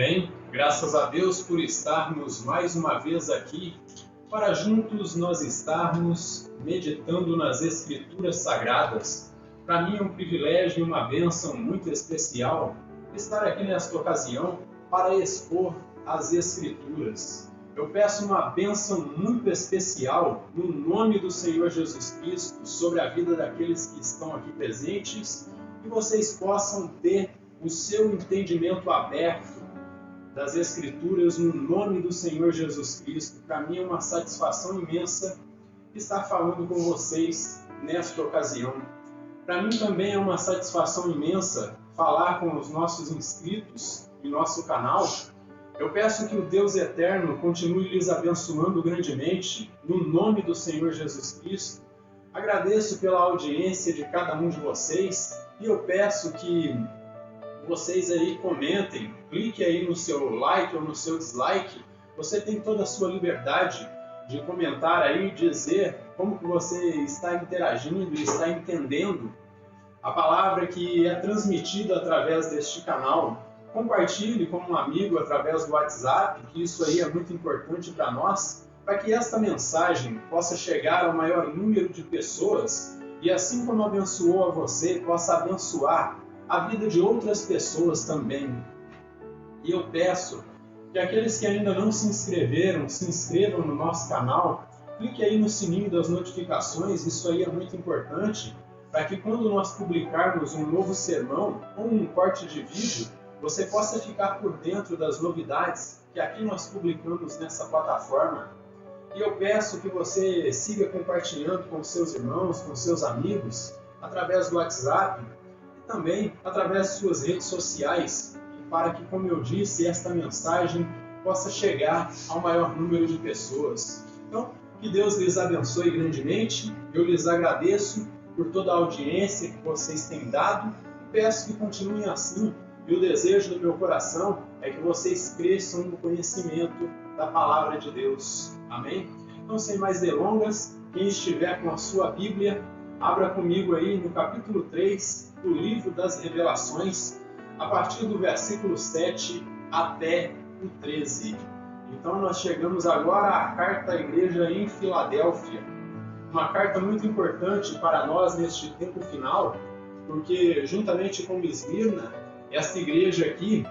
Bem, graças a Deus por estarmos mais uma vez aqui para juntos nós estarmos meditando nas Escrituras Sagradas. Para mim é um privilégio e uma bênção muito especial estar aqui nesta ocasião para expor as Escrituras. Eu peço uma bênção muito especial no nome do Senhor Jesus Cristo sobre a vida daqueles que estão aqui presentes e vocês possam ter o seu entendimento aberto das Escrituras no nome do Senhor Jesus Cristo. Para mim é uma satisfação imensa estar falando com vocês nesta ocasião. Para mim também é uma satisfação imensa falar com os nossos inscritos em nosso canal. Eu peço que o Deus Eterno continue lhes abençoando grandemente no nome do Senhor Jesus Cristo. Agradeço pela audiência de cada um de vocês e eu peço que vocês aí comentem, clique aí no seu like ou no seu dislike. Você tem toda a sua liberdade de comentar aí, dizer como que você está interagindo e está entendendo a palavra que é transmitida através deste canal. Compartilhe com um amigo através do WhatsApp, que isso aí é muito importante para nós, para que esta mensagem possa chegar ao maior número de pessoas e assim como abençoou a você, possa abençoar a vida de outras pessoas também. E eu peço que aqueles que ainda não se inscreveram, se inscrevam no nosso canal, clique aí no sininho das notificações, isso aí é muito importante, para que quando nós publicarmos um novo sermão ou um corte de vídeo, você possa ficar por dentro das novidades que aqui nós publicamos nessa plataforma. E eu peço que você siga compartilhando com seus irmãos, com seus amigos, através do WhatsApp, também através de suas redes sociais, para que, como eu disse, esta mensagem possa chegar ao maior número de pessoas. Então, que Deus lhes abençoe grandemente, eu lhes agradeço por toda a audiência que vocês têm dado e peço que continuem assim, e o desejo do meu coração é que vocês cresçam no conhecimento da Palavra de Deus. Amém? Então, sem mais delongas, quem estiver com a sua Bíblia, abra comigo aí no capítulo 3 do livro das Revelações, a partir do versículo 7 até o 13. Então nós chegamos agora à carta à igreja em Filadélfia. Uma carta muito importante para nós neste tempo final, porque juntamente com Esmirna, esta igreja aqui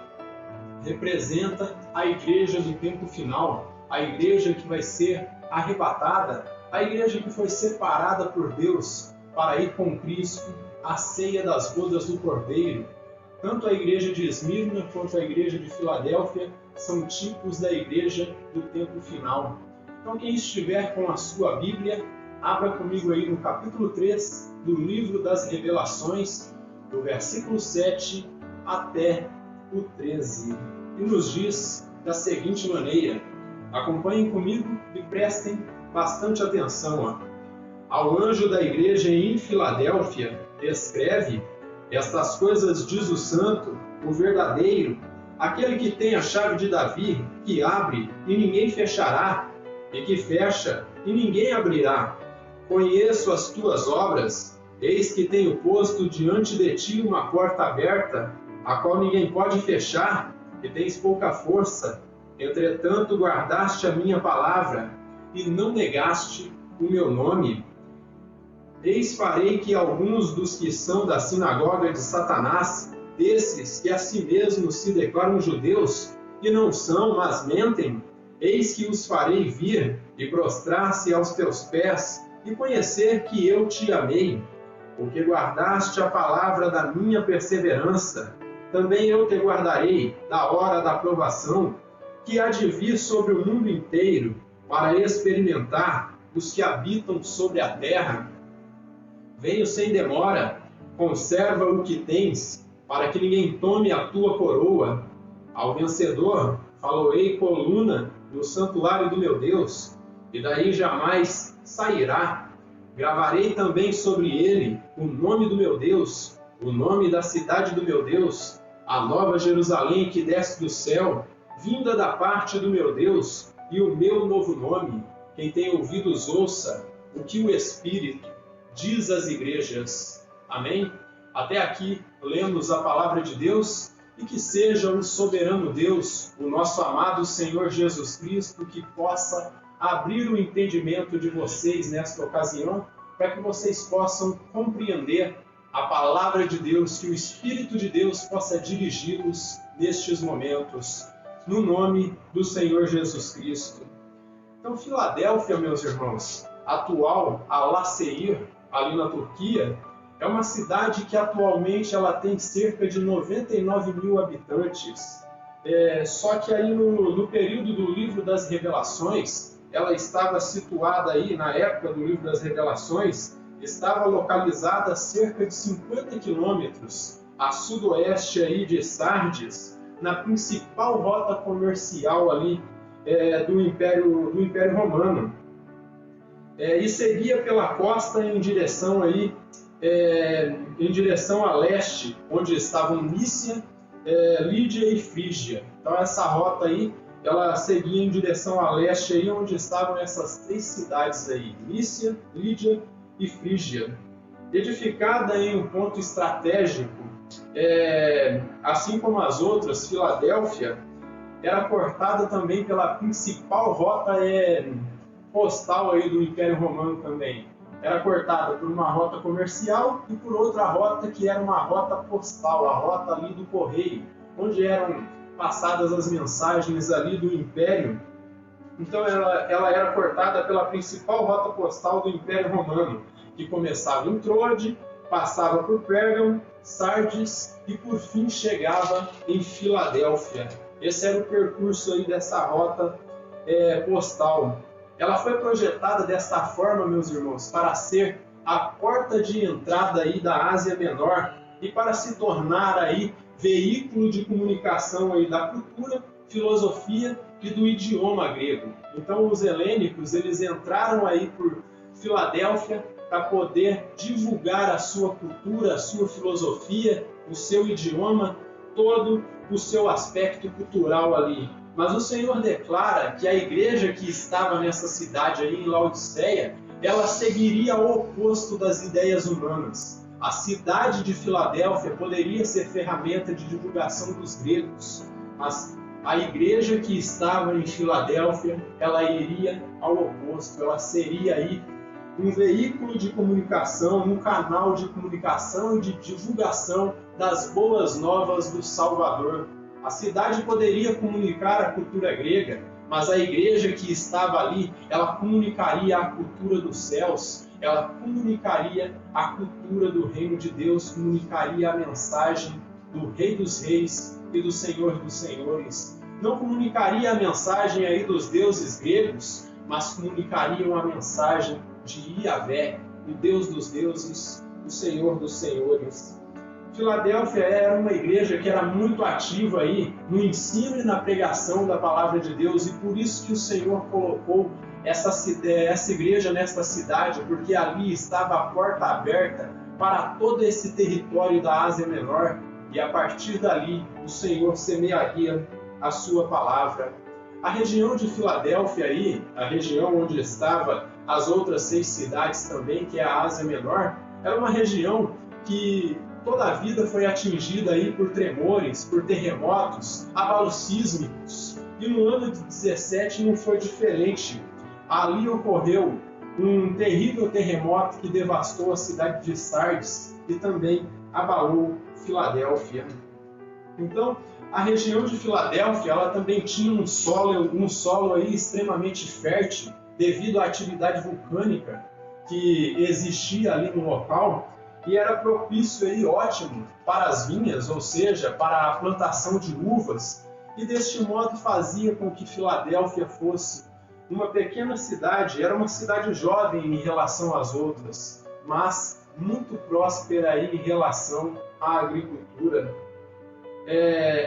representa a igreja do tempo final, a igreja que vai ser arrebatada, a igreja que foi separada por Deus para ir com Cristo à ceia das bodas do Cordeiro. Tanto a igreja de Esmirna quanto a igreja de Filadélfia são tipos da igreja do tempo final. Então quem estiver com a sua Bíblia, abra comigo aí no capítulo 3 do livro das Revelações, do versículo 7 até o 13. E nos diz da seguinte maneira, acompanhem comigo e prestem bastante atenção. Ao anjo da igreja em Filadélfia, escreve: estas coisas diz o santo, o verdadeiro, aquele que tem a chave de Davi, que abre e ninguém fechará, e que fecha e ninguém abrirá. Conheço as tuas obras, eis que tenho posto diante de ti uma porta aberta, a qual ninguém pode fechar, e tens pouca força. Entretanto guardaste a minha palavra, e não negaste o meu nome. Eis farei que alguns dos que são da sinagoga de Satanás, desses que a si mesmos se declaram judeus, e não são, mas mentem, eis que os farei vir e prostrar-se aos teus pés, e conhecer que eu te amei, porque guardaste a palavra da minha perseverança. Também eu te guardarei da hora da provação, que há de vir sobre o mundo inteiro, para experimentar os que habitam sobre a terra. Venho sem demora, conserva o que tens, para que ninguém tome a tua coroa. Ao vencedor, faloei coluna no santuário do meu Deus, e daí jamais sairá. Gravarei também sobre ele o nome do meu Deus, o nome da cidade do meu Deus, a nova Jerusalém que desce do céu, vinda da parte do meu Deus, e o meu novo nome. Quem tem ouvidos ouça o que o Espírito diz às igrejas. Amém? Até aqui lemos a palavra de Deus e que seja o soberano Deus, o nosso amado Senhor Jesus Cristo, que possa abrir o entendimento de vocês nesta ocasião, para que vocês possam compreender a palavra de Deus, que o Espírito de Deus possa dirigi-los nestes momentos, no nome do Senhor Jesus Cristo. Então, Filadélfia, meus irmãos, atual Alaşehir, ali na Turquia, é uma cidade que atualmente ela tem cerca de 99 mil habitantes. Só que aí no período do Livro das Revelações, ela estava situada aí, na época do Livro das Revelações, estava localizada a cerca de 50 quilômetros a sudoeste aí de Sardes, na principal rota comercial ali do Império Romano. E seguia pela costa em direção a leste, onde estavam Mícia, Lídia e Frígia. Então essa rota aí, ela seguia em direção a leste, aí, onde estavam essas três cidades aí, Mícia, Lídia e Frígia. Edificada em um ponto estratégico, assim como as outras, Filadélfia era cortada também pela principal rota postal aí do Império Romano também. Era cortada por uma rota comercial e por outra rota que era uma rota postal, a rota ali do correio, onde eram passadas as mensagens ali do Império. Então ela era cortada pela principal rota postal do Império Romano, que começava em Troade, passava por Pérgamo, Sardes e por fim chegava em Filadélfia. Esse era o percurso aí dessa rota postal. Ela foi projetada desta forma, meus irmãos, para ser a porta de entrada aí da Ásia Menor e para se tornar aí veículo de comunicação aí da cultura, filosofia e do idioma grego. Então os helênicos, eles entraram aí por Filadélfia para poder divulgar a sua cultura, a sua filosofia, o seu idioma, todo o seu aspecto cultural ali. Mas o Senhor declara que a igreja que estava nessa cidade aí em Laodiceia, ela seguiria ao oposto das ideias humanas. A cidade de Filadélfia poderia ser ferramenta de divulgação dos gregos, mas a igreja que estava em Filadélfia, ela iria ao oposto, ela seria aí um veículo de comunicação, um canal de comunicação e de divulgação das boas novas do Salvador. A cidade poderia comunicar a cultura grega, mas a igreja que estava ali, ela comunicaria a cultura dos céus, ela comunicaria a cultura do reino de Deus, comunicaria a mensagem do Rei dos Reis e do Senhor dos Senhores. Não comunicaria a mensagem aí dos deuses gregos, mas comunicariam a mensagem de Yahvé, o Deus dos deuses, o Senhor dos senhores. Filadélfia era uma igreja que era muito ativa aí no ensino e na pregação da palavra de Deus, e por isso que o Senhor colocou essa igreja nesta cidade, porque ali estava a porta aberta para todo esse território da Ásia Menor, e a partir dali o Senhor semearia a sua palavra. A região de Filadélfia aí, a região onde estavam as outras 6 cidades também, que é a Ásia Menor, era uma região que toda a vida foi atingida aí por tremores, por terremotos, abalos sísmicos. E no ano de 17 não foi diferente. Ali ocorreu um terrível terremoto que devastou a cidade de Sardes e também abalou Filadélfia. Então, a região de Filadélfia, ela também tinha um solo aí extremamente fértil devido à atividade vulcânica que existia ali no local, e era propício e ótimo para as vinhas, ou seja, para a plantação de uvas, e deste modo fazia com que Filadélfia fosse uma pequena cidade, era uma cidade jovem em relação às outras, mas muito próspera aí em relação à agricultura.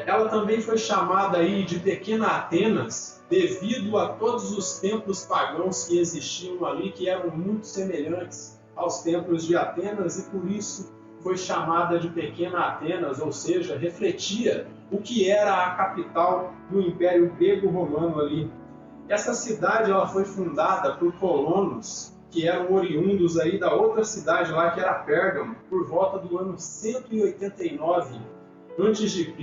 Ela também foi chamada aí de Pequena Atenas, devido a todos os templos pagãos que existiam ali, que eram muito semelhantes aos templos de Atenas, e por isso foi chamada de Pequena Atenas, ou seja, refletia o que era a capital do Império Grego-Romano ali. Essa cidade ela foi fundada por colonos que eram oriundos aí da outra cidade lá, que era Pérgamo, por volta do ano 189 a.C.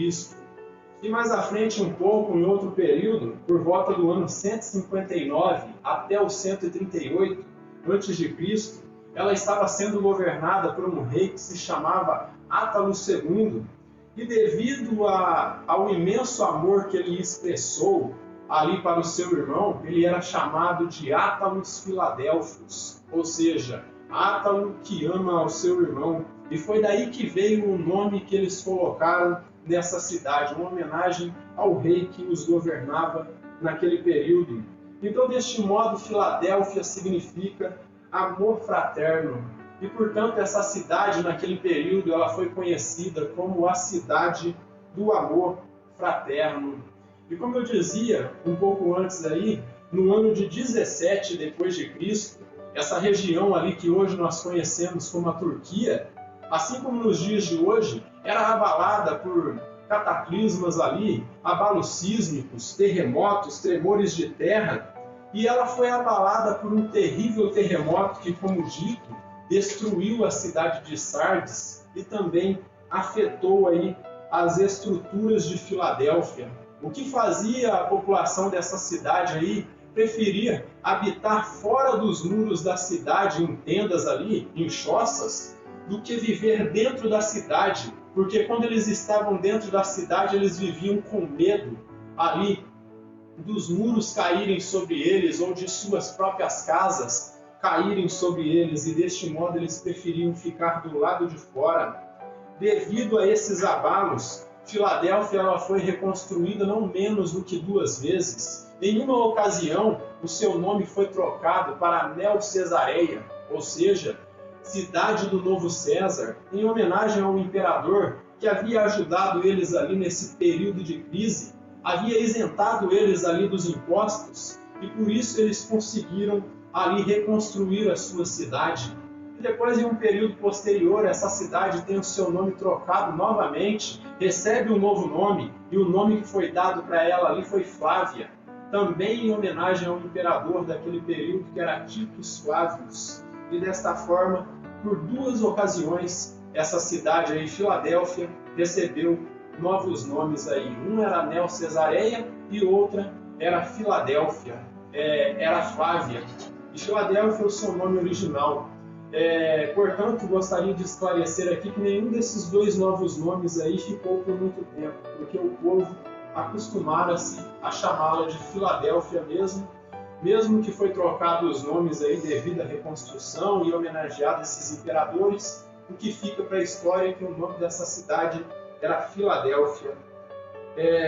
E mais à frente um pouco, em outro período, por volta do ano 159 até o 138 a.C., ela estava sendo governada por um rei que se chamava Átalo II. E devido ao imenso amor que ele expressou ali para o seu irmão, ele era chamado de Átalos Filadélfios, ou seja, Átalo que ama ao seu irmão. E foi daí que veio o nome que eles colocaram nessa cidade, uma homenagem ao rei que os governava naquele período. Então, deste modo, Filadélfia significa amor fraterno. E, portanto, essa cidade, naquele período, ela foi conhecida como a cidade do amor fraterno. E como eu dizia um pouco antes aí, no ano de 17 depois de Cristo, essa região ali que hoje nós conhecemos como a Turquia, assim como nos dias de hoje, era abalada por cataclismas ali, abalos sísmicos, terremotos, tremores de terra, e ela foi abalada por um terrível terremoto que, como dito, destruiu a cidade de Sardes e também afetou aí as estruturas de Filadélfia. O que fazia a população dessa cidade aí preferir habitar fora dos muros da cidade, em tendas ali, em choças, do que viver dentro da cidade, porque quando eles estavam dentro da cidade, eles viviam com medo ali dos muros caírem sobre eles ou de suas próprias casas caírem sobre eles, e deste modo eles preferiam ficar do lado de fora. Devido a esses abalos, Filadélfia ela foi reconstruída não menos do que 2 vezes. Em uma ocasião, o seu nome foi trocado para Neo Cesareia, ou seja, cidade do novo César, em homenagem ao imperador que havia ajudado eles ali nesse período de crise, havia isentado eles ali dos impostos, e por isso eles conseguiram ali reconstruir a sua cidade. E depois, em um período posterior, essa cidade tem o seu nome trocado novamente, recebe um novo nome, e o nome que foi dado para ela ali foi Flávia, também em homenagem ao imperador daquele período, que era Titus Flávios. E desta forma, por 2 ocasiões, essa cidade aí, Filadélfia, recebeu novos nomes aí. Um era Neo Cesareia e outra era Filadélfia, era Flávia. E Filadélfia é o seu nome original. Portanto, gostaria de esclarecer aqui que nenhum desses 2 novos nomes aí ficou por muito tempo, porque o povo acostumara-se a chamá-la de Filadélfia mesmo que foi trocado os nomes aí devido à reconstrução e homenageado esses imperadores, o que fica para a história é que o nome dessa cidade era Filadélfia.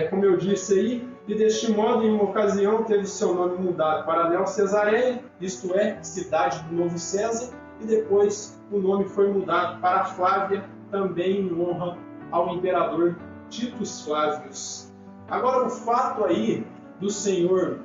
Como eu disse aí, e deste modo, em uma ocasião, teve seu nome mudado para Neo Cesareia, isto é, cidade do novo César, e depois o nome foi mudado para Flávia, também em honra ao imperador Titus Flávios. Agora, o fato aí do Senhor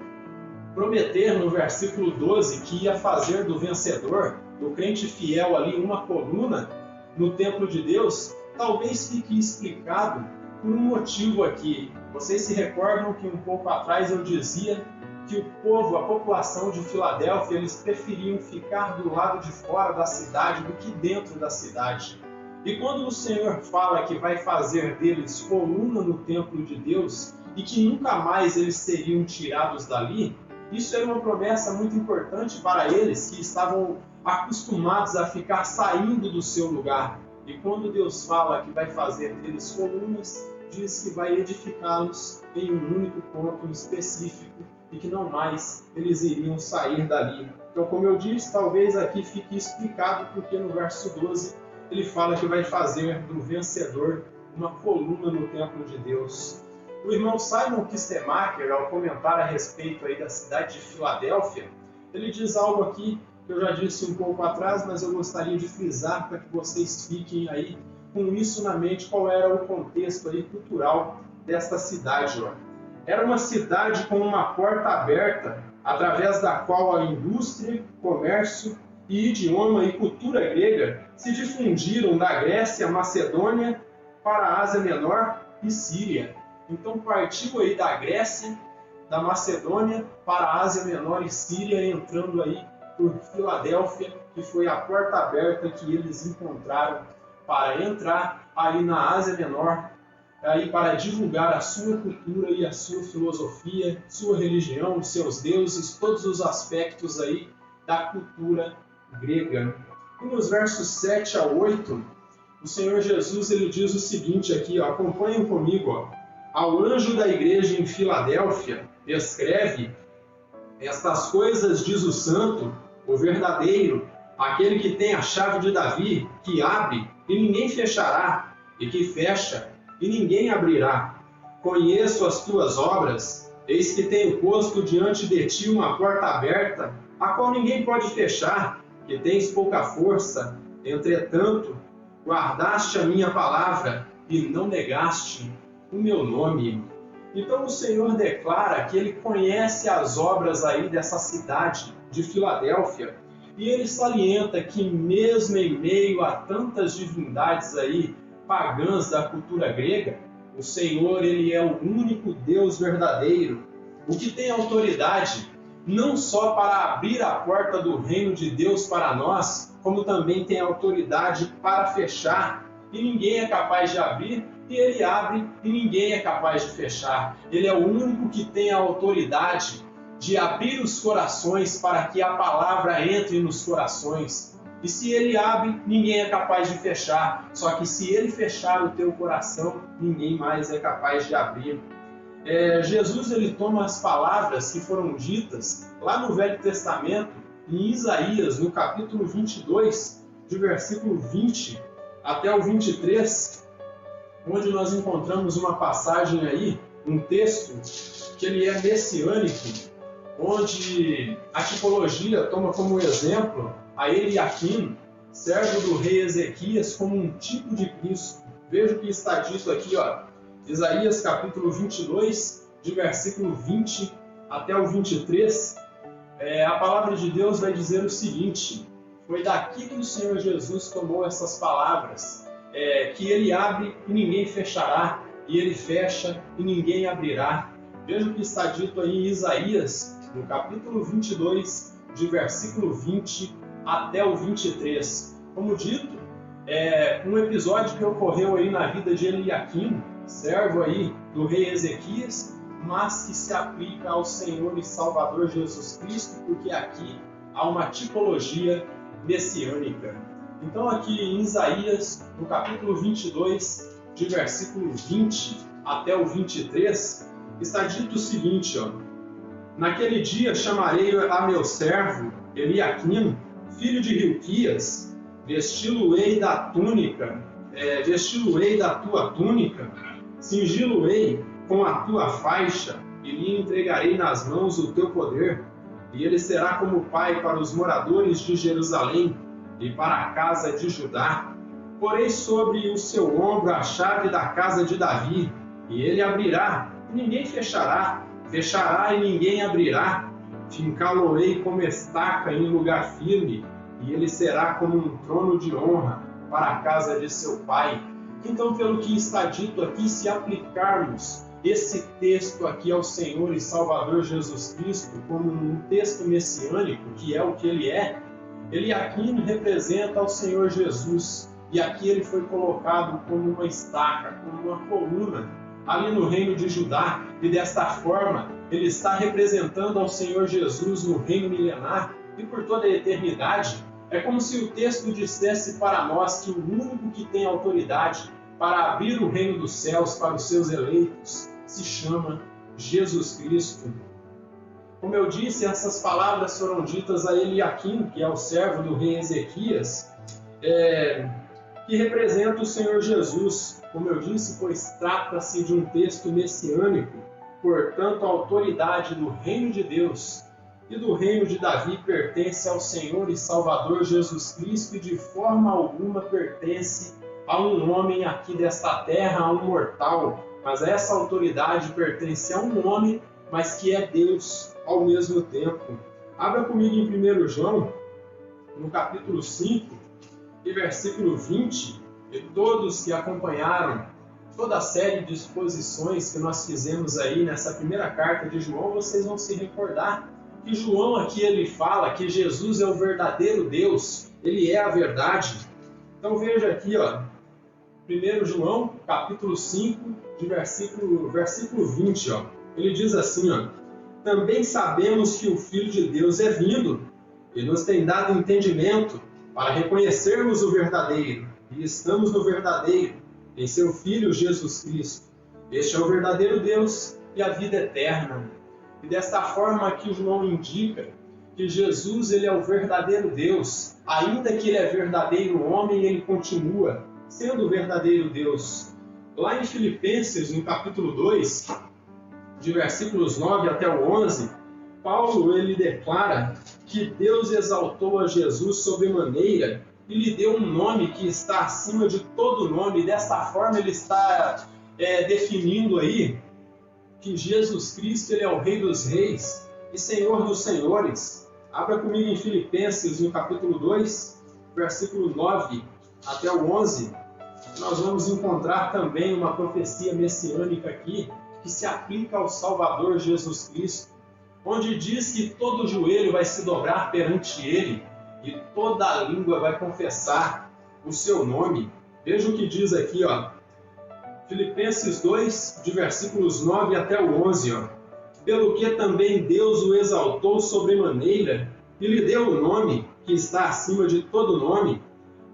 prometer no versículo 12 que ia fazer do vencedor, do crente fiel ali, uma coluna no templo de Deus, talvez fique explicado por um motivo aqui. Vocês se recordam que um pouco atrás eu dizia que o povo, a população de Filadélfia, eles preferiam ficar do lado de fora da cidade do que dentro da cidade. E quando o Senhor fala que vai fazer deles coluna no templo de Deus e que nunca mais eles seriam tirados dali, isso era uma promessa muito importante para eles que estavam acostumados a ficar saindo do seu lugar. E quando Deus fala que vai fazer deles colunas, diz que vai edificá-los em um único ponto específico e que não mais eles iriam sair dali. Então, como eu disse, talvez aqui fique explicado porque no verso 12 ele fala que vai fazer do vencedor uma coluna no templo de Deus. O irmão Simon Kistemacher, ao comentar a respeito aí da cidade de Filadélfia, ele diz algo aqui que eu já disse um pouco atrás, mas eu gostaria de frisar para que vocês fiquem aí com isso na mente, qual era o contexto aí cultural desta cidade. Era uma cidade com uma porta aberta, através da qual a indústria, comércio e idioma e cultura grega se difundiram da Grécia, Macedônia, para a Ásia Menor e Síria. Então partiu aí da Grécia, da Macedônia, para a Ásia Menor e Síria, entrando aí por Filadélfia, que foi a porta aberta que eles encontraram para entrar aí na Ásia Menor aí para divulgar a sua cultura e a sua filosofia, sua religião, seus deuses, todos os aspectos aí da cultura grega. E nos versos 7 a 8, o Senhor Jesus ele diz o seguinte aqui, ó, acompanhem comigo, ó. Ao anjo da igreja em Filadélfia, escreve: estas coisas diz o santo, o verdadeiro, aquele que tem a chave de Davi, que abre e ninguém fechará, e que fecha e ninguém abrirá. Conheço as tuas obras, eis que tenho posto diante de ti uma porta aberta, a qual ninguém pode fechar, que tens pouca força, entretanto, guardaste a minha palavra e não negaste o meu nome. Então o Senhor declara que Ele conhece as obras aí dessa cidade de Filadélfia, e Ele salienta que mesmo em meio a tantas divindades aí pagãs da cultura grega, o Senhor Ele é o único Deus verdadeiro, o que tem autoridade não só para abrir a porta do reino de Deus para nós, como também tem autoridade para fechar, e ninguém é capaz de abrir, e Ele abre, e ninguém é capaz de fechar. Ele é o único que tem a autoridade de abrir os corações para que a palavra entre nos corações. E se Ele abre, ninguém é capaz de fechar. Só que se Ele fechar o teu coração, ninguém mais é capaz de abrir. Jesus ele toma as palavras que foram ditas lá no Velho Testamento, em Isaías, no capítulo 22, de versículo 20 até o 23, onde nós encontramos uma passagem aí, um texto que ele é messiânico, onde a tipologia toma como exemplo a Eliaquim, servo do rei Ezequias, como um tipo de Cristo. Veja o que está dito aqui, ó, Isaías capítulo 22, de versículo 20 até o 23, a palavra de Deus vai dizer o seguinte: foi daqui que o Senhor Jesus tomou essas palavras, que Ele abre e ninguém fechará, e Ele fecha e ninguém abrirá. Veja o que está dito aí em Isaías, no capítulo 22, de versículo 20 até o 23. Como dito, um episódio que ocorreu aí na vida de Eliaquim, servo aí do rei Ezequias, mas que se aplica ao Senhor e Salvador Jesus Cristo, porque aqui há uma tipologia messiânica. Então aqui em Isaías, no capítulo 22, de versículo 20 até o 23, está dito o seguinte, ó: naquele dia chamarei a meu servo Eliaquim, filho de Hilquias, vesti-lo-ei da túnica, vesti-lo-ei da tua túnica, cingi-lo-ei com a tua faixa, e lhe entregarei nas mãos o teu poder, e ele será como pai para os moradores de Jerusalém e para a casa de Judá. Porei sobre o seu ombro a chave da casa de Davi, e ele abrirá, e ninguém fechará, fechará e ninguém abrirá. Fincá-lo-ei como estaca em lugar firme, e ele será como um trono de honra para a casa de seu pai. Então, pelo que está dito aqui, se aplicarmos esse texto aqui ao Senhor e Salvador Jesus Cristo como um texto messiânico, que é o que ele é, Eliaquim representa ao Senhor Jesus, e aqui ele foi colocado como uma estaca, como uma coluna ali no reino de Judá, e desta forma ele está representando ao Senhor Jesus no reino milenar e por toda a eternidade. É como se o texto dissesse para nós que o único que tem autoridade para abrir o reino dos céus para os seus eleitos se chama Jesus Cristo. Como eu disse, essas palavras foram ditas a Eliaquim, que é o servo do rei Ezequias, que representa o Senhor Jesus. Como eu disse, pois trata-se de um texto messiânico, portanto a autoridade do reino de Deus e do reino de Davi pertence ao Senhor e Salvador Jesus Cristo, e de forma alguma pertence a um homem aqui desta terra, a um mortal, mas essa autoridade pertence a um homem, mas que é Deus ao mesmo tempo. Abra comigo em 1 João, no capítulo 5, e versículo 20, e todos que acompanharam toda a série de exposições que nós fizemos aí nessa primeira carta de João, vocês vão se recordar que João aqui ele fala que Jesus é o verdadeiro Deus, ele é a verdade. Então veja aqui, ó, 1 João, capítulo 5, de versículo 20, ó. Ele diz assim, ó: também sabemos que o Filho de Deus é vindo e nos tem dado entendimento para reconhecermos o verdadeiro, e estamos no verdadeiro, em seu Filho Jesus Cristo. Este é o verdadeiro Deus e a vida eterna. E desta forma aqui João indica que Jesus ele é o verdadeiro Deus. Ainda que ele é verdadeiro homem, ele continua sendo o verdadeiro Deus. Lá em Filipenses, no capítulo 2, de versículos 9 até o 11, Paulo ele declara que Deus exaltou a Jesus sobremaneira e lhe deu um nome que está acima de todo nome. E desta forma ele está definindo aí que Jesus Cristo ele é o Rei dos Reis e Senhor dos Senhores. Abra comigo em Filipenses, no capítulo 2, versículo 9 até o 11. Nós vamos encontrar também uma profecia messiânica aqui, que se aplica ao Salvador Jesus Cristo, onde diz que todo joelho vai se dobrar perante Ele e toda língua vai confessar o seu nome. Veja o que diz aqui, ó. Filipenses 2, de versículos 9 até o 11, ó. Pelo que também Deus o exaltou sobremaneira e lhe deu o nome que está acima de todo nome,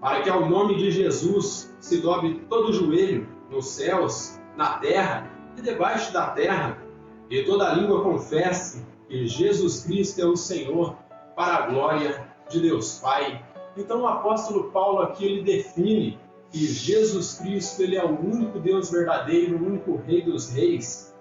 para que ao nome de Jesus se dobre todo joelho, nos céus, na terra e debaixo da terra, e toda língua confesse que Jesus Cristo é o Senhor, para a glória de Deus Pai. Então o apóstolo Paulo aqui ele define que Jesus Cristo ele é o único Deus verdadeiro, o único Rei dos Reis.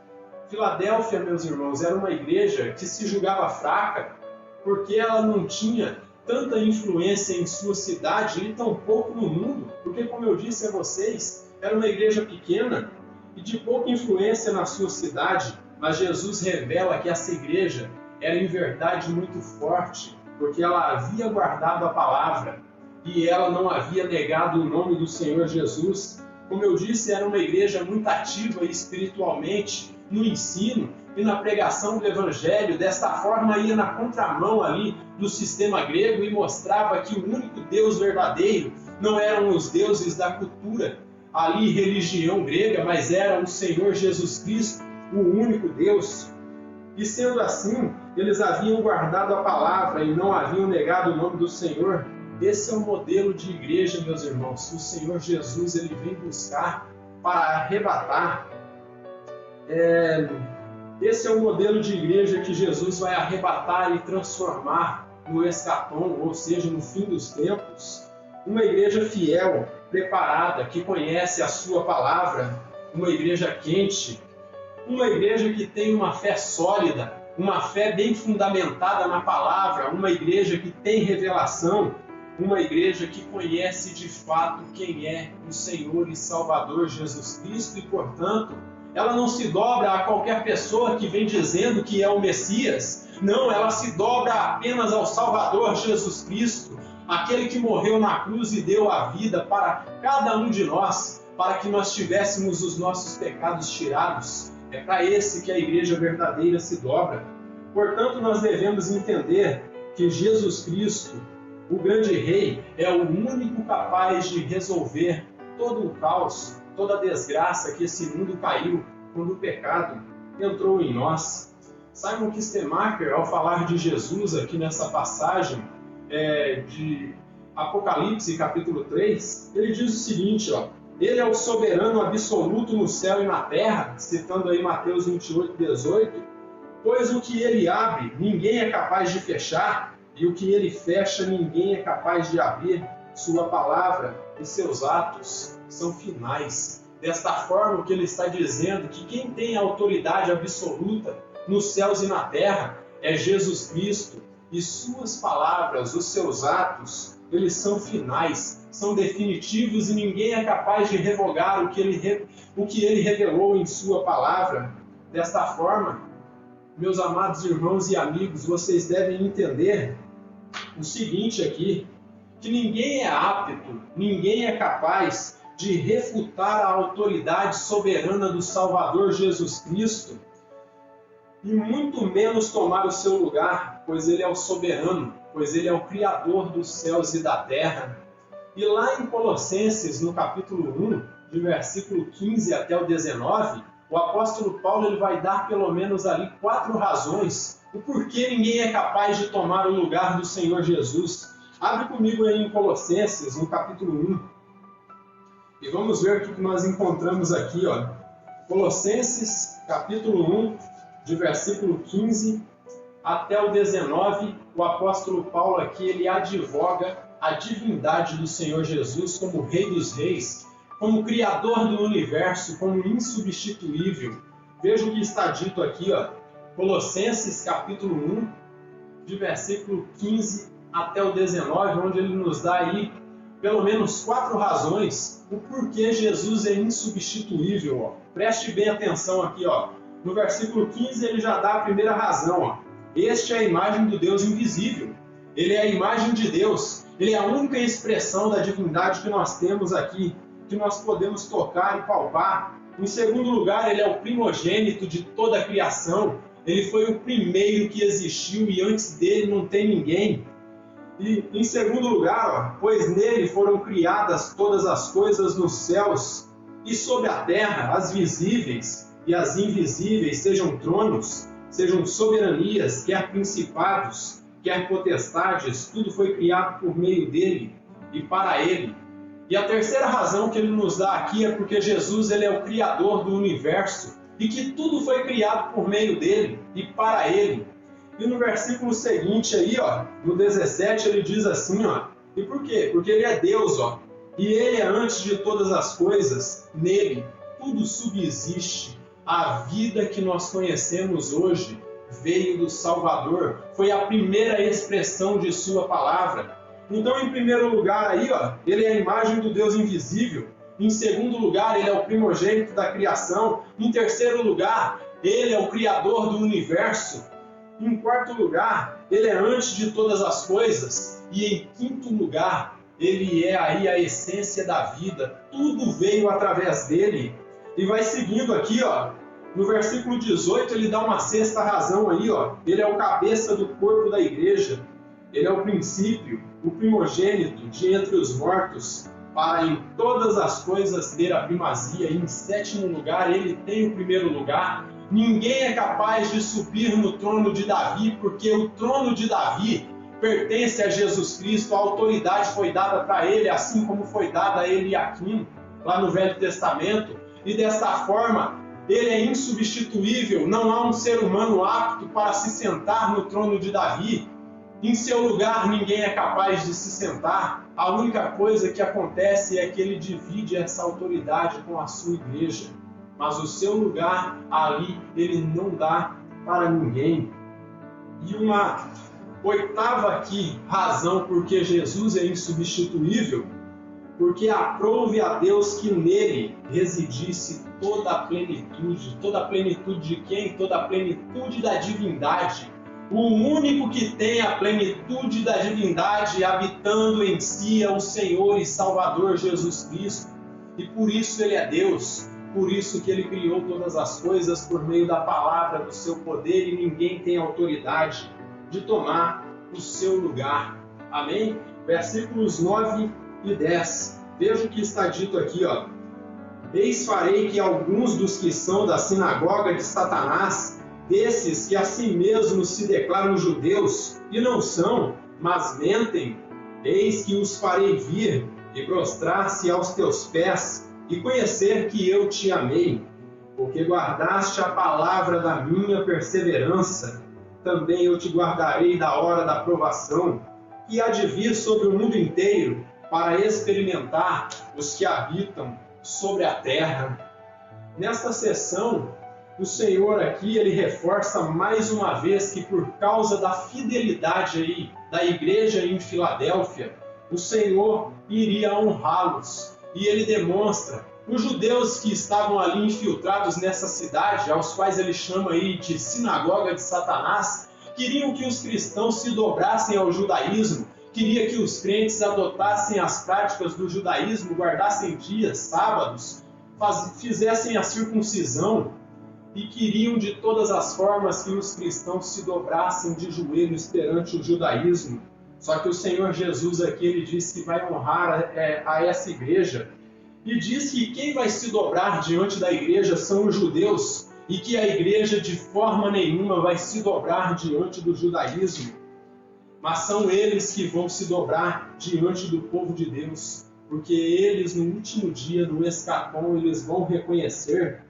Filadélfia, meus irmãos, era uma igreja que se julgava fraca porque ela não tinha tanta influência em sua cidade e tampouco no mundo, porque, como eu disse a vocês, era uma igreja pequena e de pouca influência na sua cidade, mas Jesus revela que essa igreja era em verdade muito forte, porque ela havia guardado a palavra e ela não havia negado o nome do Senhor Jesus. Como eu disse, era uma igreja muito ativa espiritualmente no ensino e na pregação do Evangelho. Desta forma ia na contramão ali do sistema grego e mostrava que o único Deus verdadeiro não eram os deuses da cultura ali, religião grega, mas era o Senhor Jesus Cristo, o único Deus. E sendo assim, eles haviam guardado a palavra e não haviam negado o nome do Senhor. Esse é o modelo de igreja, meus irmãos, que o Senhor Jesus ele vem buscar para arrebatar. Esse é o modelo de igreja que Jesus vai arrebatar e transformar no escatom, ou seja, no fim dos tempos. Uma igreja fiel, preparada, que conhece a sua palavra, uma igreja quente, uma igreja que tem uma fé sólida, uma fé bem fundamentada na palavra, uma igreja que tem revelação, uma igreja que conhece de fato quem é o Senhor e Salvador Jesus Cristo e, portanto, ela não se dobra a qualquer pessoa que vem dizendo que é o Messias. Não, ela se dobra apenas ao Salvador Jesus Cristo, aquele que morreu na cruz e deu a vida para cada um de nós, para que nós tivéssemos os nossos pecados tirados. É para esse que a igreja verdadeira se dobra. Portanto, nós devemos entender que Jesus Cristo, o grande Rei, é o único capaz de resolver todo o caos, toda a desgraça que esse mundo caiu quando o pecado entrou em nós. Simon Kistemaker, ao falar de Jesus aqui nessa passagem de Apocalipse, capítulo 3, ele diz o seguinte, ó: ele é o soberano absoluto no céu e na terra, citando aí Mateus 28, 18, pois o que ele abre, ninguém é capaz de fechar, e o que ele fecha, ninguém é capaz de abrir. Sua palavra e seus atos são finais. Desta forma, o que ele está dizendo, que quem tem a autoridade absoluta nos céus e na terra é Jesus Cristo, e suas palavras, os seus atos, eles são finais, são definitivos e ninguém é capaz de revogar o que ele revelou em sua palavra. Desta forma, meus amados irmãos e amigos, vocês devem entender o seguinte aqui, que ninguém é apto, ninguém é capaz de refutar a autoridade soberana do Salvador Jesus Cristo e muito menos tomar o seu lugar, pois ele é o soberano, pois ele é o Criador dos céus e da terra. E lá em Colossenses, no capítulo 1, de versículo 15 até o 19, o apóstolo Paulo ele vai dar pelo menos ali 4 razões o porquê ninguém é capaz de tomar o lugar do Senhor Jesus. Abre comigo aí em Colossenses, no capítulo 1, e vamos ver o que nós encontramos aqui, ó. Colossenses, capítulo 1, de versículo 15 até o 19, o apóstolo Paulo aqui ele advoga a divindade do Senhor Jesus como Rei dos Reis, como Criador do universo, como insubstituível. Veja o que está dito aqui, ó, Colossenses capítulo 1, de versículo 15 até o 19, onde ele nos dá aí pelo menos 4 razões o porquê Jesus é insubstituível. Ó. Preste bem atenção aqui, ó. No versículo 15 ele já dá a primeira razão. Ó. Este é a imagem do Deus invisível. Ele é a imagem de Deus. Ele é a única expressão da divindade que nós temos aqui, que nós podemos tocar e palpar. Em segundo lugar, ele é o primogênito de toda a criação. Ele foi o primeiro que existiu e antes dele não tem ninguém. E em segundo lugar, ó, pois nele foram criadas todas as coisas nos céus e sobre a terra, as visíveis e as invisíveis, sejam tronos, sejam soberanias, quer principados, quer potestades, tudo foi criado por meio dele e para ele. E a terceira razão que ele nos dá aqui é porque Jesus ele é o Criador do universo e que tudo foi criado por meio dele e para ele. E no versículo seguinte aí, ó, no 17, ele diz assim, ó, e por quê? Porque ele é Deus, ó, e ele é antes de todas as coisas, nele tudo subsiste. A vida que nós conhecemos hoje veio do Salvador, foi a primeira expressão de sua palavra. Então, em primeiro lugar aí, ó, ele é a imagem do Deus invisível. Em segundo lugar, ele é o primogênito da criação. Em terceiro lugar, ele é o Criador do universo. Em quarto lugar, ele é antes de todas as coisas. E em quinto lugar, ele é aí a essência da vida. Tudo veio através dele. E vai seguindo aqui, ó. No versículo 18, ele dá uma sexta razão aí, ó. Ele é o cabeça do corpo da igreja. Ele é o princípio, o primogênito de entre os mortos, para em todas as coisas ter a primazia. E em sétimo lugar, ele tem o primeiro lugar. Ninguém é capaz de subir no trono de Davi, porque o trono de Davi pertence a Jesus Cristo. A autoridade foi dada para ele, assim como foi dada a Eliaquim, lá no Velho Testamento. E desta forma, ele é insubstituível. Não há um ser humano apto para se sentar no trono de Davi. Em seu lugar, ninguém é capaz de se sentar. A única coisa que acontece é que ele divide essa autoridade com a sua igreja. Mas o seu lugar ali, ele não dá para ninguém. E uma oitava aqui, razão porque Jesus é insubstituível, porque aprove a Deus que nele residisse toda a plenitude. Toda a plenitude de quem? Toda a plenitude da divindade. O único que tem a plenitude da divindade habitando em si é o Senhor e Salvador Jesus Cristo. E por isso ele é Deus. Por isso que ele criou todas as coisas por meio da palavra do seu poder e ninguém tem autoridade de tomar o seu lugar. Amém? Versículos 9 e 10. Veja o que está dito aqui, ó. Eis farei que alguns dos que são da sinagoga de Satanás, desses que a si mesmos se declaram judeus e não são, mas mentem, eis que os farei vir e prostrar-se aos teus pés e conhecer que eu te amei, porque guardaste a palavra da minha perseverança. Também eu te guardarei da hora da provação, que há de vir sobre o mundo inteiro, para experimentar os que habitam sobre a terra. Nesta sessão, o Senhor aqui, ele reforça mais uma vez que por causa da fidelidade aí da igreja em Filadélfia, o Senhor iria honrá-los. E ele demonstra, os judeus que estavam ali infiltrados nessa cidade, aos quais ele chama aí de sinagoga de Satanás, queriam que os cristãos se dobrassem ao judaísmo, queria que os crentes adotassem as práticas do judaísmo, guardassem dias, sábados, fizessem a circuncisão, e queriam de todas as formas que os cristãos se dobrassem de joelhos perante o judaísmo. Só que o Senhor Jesus aqui, ele disse que vai honrar a essa igreja. e diz que quem vai se dobrar diante da igreja são os judeus, e que a igreja de forma nenhuma vai se dobrar diante do judaísmo, mas são eles que vão se dobrar diante do povo de Deus, porque eles no último dia, no escapão, eles vão reconhecer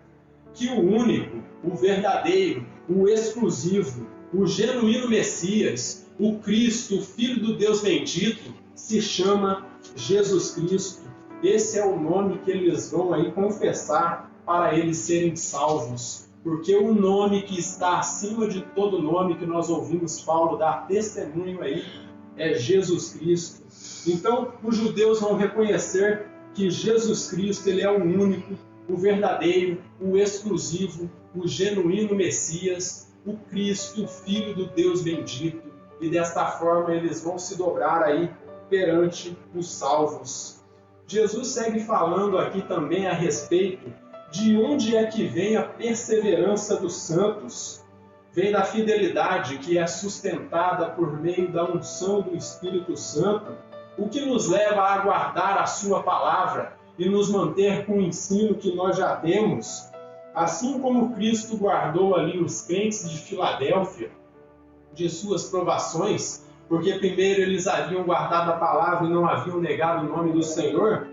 que o único, o verdadeiro, o exclusivo, o genuíno Messias, o Cristo, o Filho do Deus bendito, se chama Jesus Cristo. Esse é o nome que eles vão aí confessar para eles serem salvos. Porque o nome que está acima de todo nome, que nós ouvimos Paulo dar testemunho aí, é Jesus Cristo. Então, os judeus vão reconhecer que Jesus Cristo, ele é o único, o verdadeiro, o exclusivo, o genuíno Messias, o Cristo, o Filho do Deus bendito. E desta forma eles vão se dobrar aí perante os salvos. Jesus segue falando aqui também a respeito de onde é que vem a perseverança dos santos. Vem da fidelidade que é sustentada por meio da unção do Espírito Santo, o que nos leva a guardar a sua palavra e nos manter com o ensino que nós já temos, assim como Cristo guardou ali os crentes de Filadélfia de suas provações, porque primeiro eles haviam guardado a palavra e não haviam negado o nome do Senhor.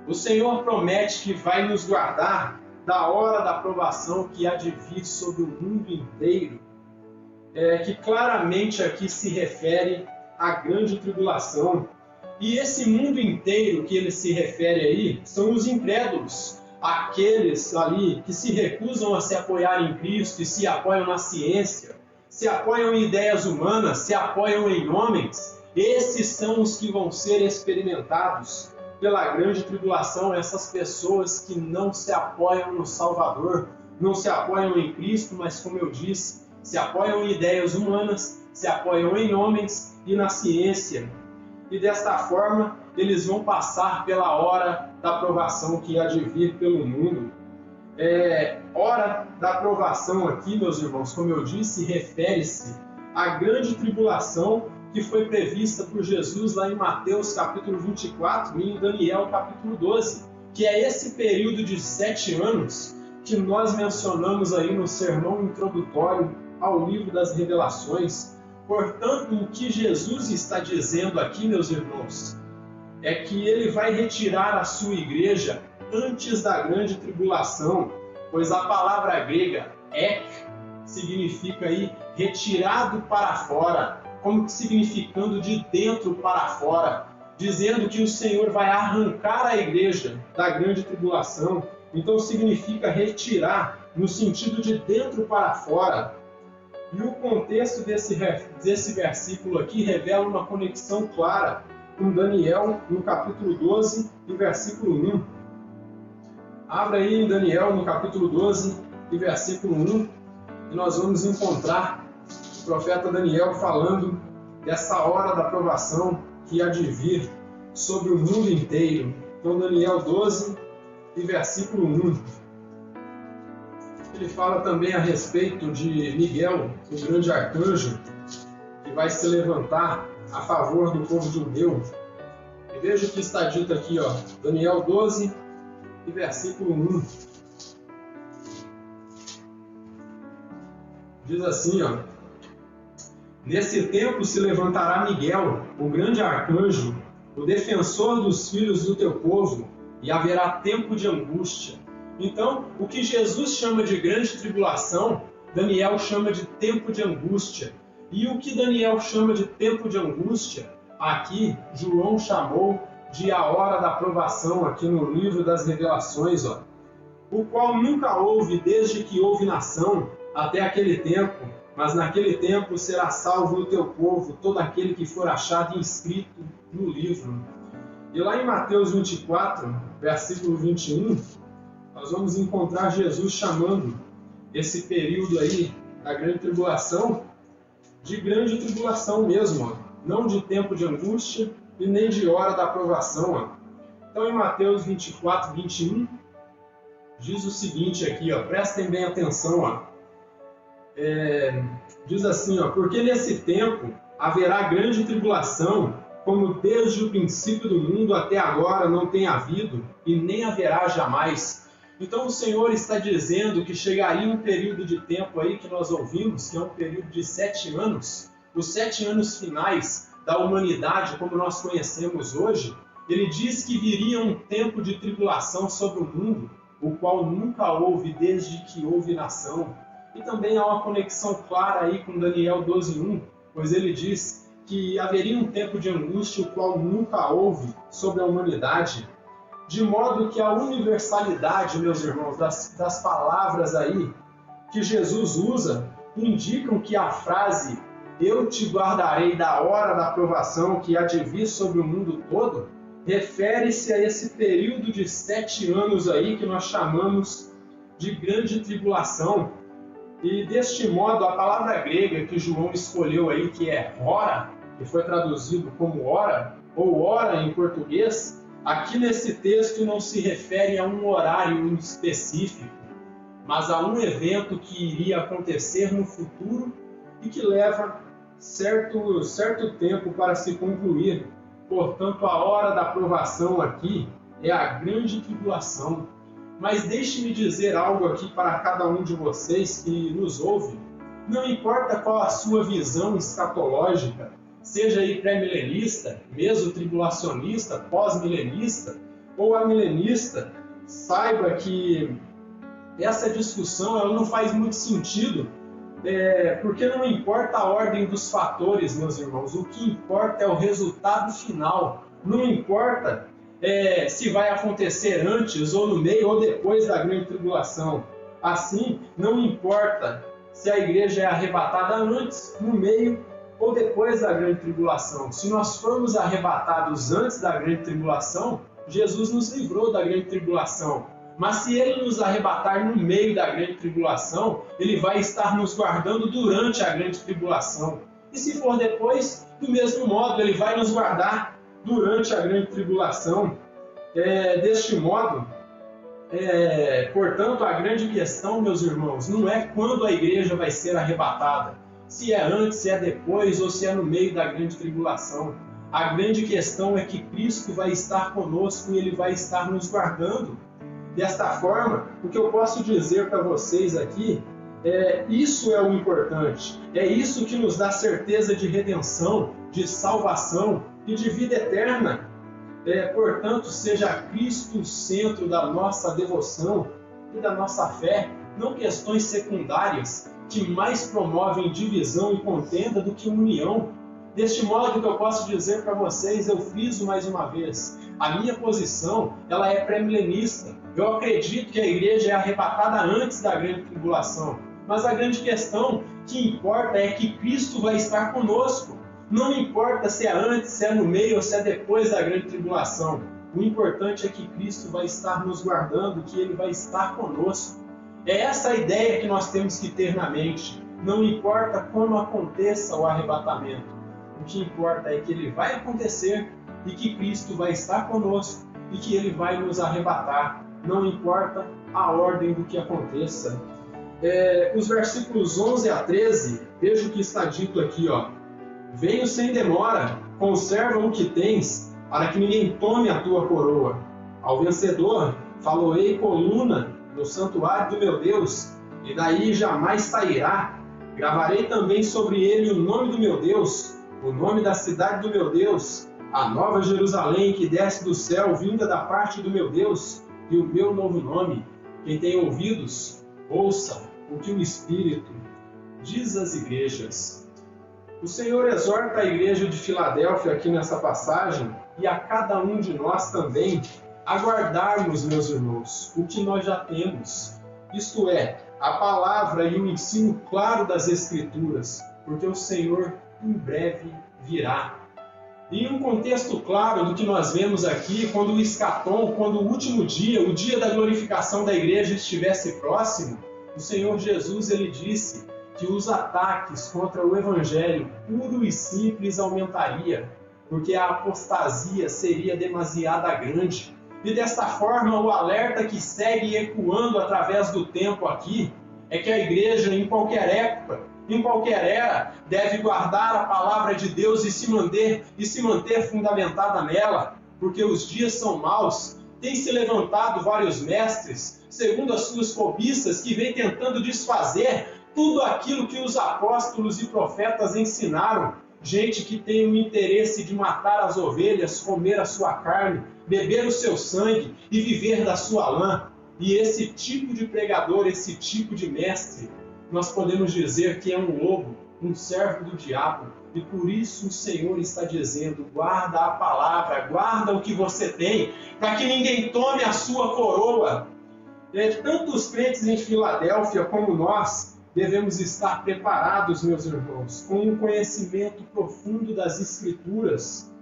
O Senhor promete que vai nos guardar da hora da provação que há de vir sobre o mundo inteiro, que claramente aqui se refere à grande tribulação. E esse mundo inteiro que ele se refere aí são os incrédulos, aqueles ali que se recusam a se apoiar em Cristo e se apoiam na ciência, se apoiam em ideias humanas, se apoiam em homens. Esses são os que vão ser experimentados pela grande tribulação, essas pessoas que não se apoiam no Salvador, não se apoiam em Cristo, mas como eu disse, se apoiam em ideias humanas, se apoiam em homens e na ciência. E desta forma, eles vão passar pela hora da provação que há de vir pelo mundo. Hora da provação aqui, meus irmãos, como eu disse, refere-se à grande tribulação que foi prevista por Jesus lá em Mateus capítulo 24 e em Daniel capítulo 12, que é esse período de 7 anos que nós mencionamos aí no sermão introdutório ao livro das Revelações. Portanto, o que Jesus está dizendo aqui, meus irmãos, é que ele vai retirar a sua igreja antes da grande tribulação, pois a palavra grega ek significa aí retirado para fora, como que significando de dentro para fora, dizendo que o Senhor vai arrancar a igreja da grande tribulação. Então significa retirar no sentido de dentro para fora. E o contexto desse versículo aqui revela uma conexão clara com Daniel no capítulo 12 e versículo 1. Abra aí em Daniel no capítulo 12 e versículo 1 e nós vamos encontrar o profeta Daniel falando dessa hora da provação que há de vir sobre o mundo inteiro. Então Daniel 12 e versículo 1. Ele fala também a respeito de Miguel, o grande arcanjo, que vai se levantar a favor do povo judeu. E veja o que está dito aqui, Daniel 12 e versículo 1. Diz assim, nesse tempo se levantará Miguel, o grande arcanjo, o defensor dos filhos do teu povo, e haverá tempo de angústia. Então, o que Jesus chama de grande tribulação, Daniel chama de tempo de angústia. E o que Daniel chama de tempo de angústia, aqui João chamou de a hora da provação, aqui no livro das Revelações, o qual nunca houve desde que houve nação até aquele tempo, mas naquele tempo será salvo o teu povo, todo aquele que for achado inscrito no livro. E lá em Mateus 24, versículo 21, nós vamos encontrar Jesus chamando esse período aí da grande tribulação de grande tribulação mesmo, não de tempo de angústia e nem de hora da aprovação. Então em Mateus 24, 21, diz o seguinte aqui, prestem bem atenção, diz assim, porque nesse tempo haverá grande tribulação como desde o princípio do mundo até agora não tem havido e nem haverá jamais. Então o Senhor está dizendo que chegaria um período de tempo aí que nós ouvimos, que é um período de 7 anos, os 7 anos finais da humanidade como nós conhecemos hoje. Ele diz que viria um tempo de tribulação sobre o mundo, o qual nunca houve desde que houve nação. E também há uma conexão clara aí com Daniel 12:1, pois ele diz que haveria um tempo de angústia o qual nunca houve sobre a humanidade, de modo que a universalidade, meus irmãos, das palavras aí que Jesus usa, indicam que a frase "eu te guardarei da hora da provação que há de vir sobre o mundo todo", refere-se a esse período de 7 anos aí que nós chamamos de grande tribulação. E deste modo, a palavra grega que João escolheu aí, que é hora, que foi traduzido como hora, ou hora em português, aqui nesse texto não se refere a um horário específico, mas a um evento que iria acontecer no futuro e que leva certo tempo para se concluir. Portanto, a hora da provação aqui é a grande tribulação. Mas deixe-me dizer algo aqui para cada um de vocês que nos ouve. Não importa qual a sua visão escatológica, seja aí pré-milenista, mesotribulacionista, pós-milenista ou amilenista, saiba que essa discussão ela não faz muito sentido, porque não importa a ordem dos fatores, meus irmãos, o que importa é o resultado final. Não importa se vai acontecer antes ou no meio ou depois da grande tribulação. Assim, não importa se a igreja é arrebatada antes, no meio ou depois da grande tribulação. Se nós formos arrebatados antes da grande tribulação, Jesus nos livrou da grande tribulação. Mas se Ele nos arrebatar no meio da grande tribulação, Ele vai estar nos guardando durante a grande tribulação. E se for depois, do mesmo modo, Ele vai nos guardar durante a grande tribulação. Deste modo, portanto, a grande questão, meus irmãos, não é quando a igreja vai ser arrebatada, se é antes, se é depois ou se é no meio da grande tribulação. A grande questão é que Cristo vai estar conosco e Ele vai estar nos guardando. Desta forma, o que eu posso dizer para vocês aqui, isso é o importante. É isso que nos dá certeza de redenção, de salvação e de vida eterna. Portanto, seja Cristo o centro da nossa devoção e da nossa fé, não questões secundárias que mais promovem divisão e contenda do que união. Deste modo, que eu posso dizer para vocês, eu friso mais uma vez, a minha posição ela é pré-milenista. Eu acredito que a igreja é arrebatada antes da grande tribulação, mas a grande questão que importa é que Cristo vai estar conosco. Não importa se é antes, se é no meio ou se é depois da grande tribulação. O importante é que Cristo vai estar nos guardando, que Ele vai estar conosco. É essa a ideia que nós temos que ter na mente. Não importa como aconteça o arrebatamento. O que importa é que ele vai acontecer e que Cristo vai estar conosco e que Ele vai nos arrebatar. Não importa a ordem do que aconteça. Os versículos 11 a 13, veja o que está dito aqui. Venho sem demora, conserva o que tens, para que ninguém tome a tua coroa. Ao vencedor, faloei coluna no santuário do meu Deus, e daí jamais sairá. Gravarei também sobre ele o nome do meu Deus, o nome da cidade do meu Deus, a nova Jerusalém que desce do céu, vinda da parte do meu Deus, e o meu novo nome. Quem tem ouvidos, ouça o que o Espírito diz às igrejas. O Senhor exorta a igreja de Filadélfia aqui nessa passagem, e a cada um de nós também, aguardarmos, meus irmãos, o que nós já temos, isto é, a palavra e o ensino claro das Escrituras, porque o Senhor em breve virá. E em um contexto claro do que nós vemos aqui, quando o escatom, quando o último dia, o dia da glorificação da igreja estivesse próximo, o Senhor Jesus ele disse que os ataques contra o Evangelho puro e simples aumentariam, porque a apostasia seria demasiada grande. E desta forma, o alerta que segue ecoando através do tempo aqui é que a igreja, em qualquer época, em qualquer era, deve guardar a palavra de Deus e se manter fundamentada nela, porque os dias são maus. Tem se levantado vários mestres, segundo as suas cobiças, que vêm tentando desfazer tudo aquilo que os apóstolos e profetas ensinaram. Gente que tem o interesse de matar as ovelhas, comer a sua carne, beber o seu sangue e viver da sua lã. E esse tipo de pregador, esse tipo de mestre, nós podemos dizer que é um lobo, um servo do diabo. E por isso o Senhor está dizendo: guarda a palavra, guarda o que você tem, para que ninguém tome a sua coroa. Tanto os crentes em Filadélfia como nós devemos estar preparados, meus irmãos, com um conhecimento profundo das Escrituras,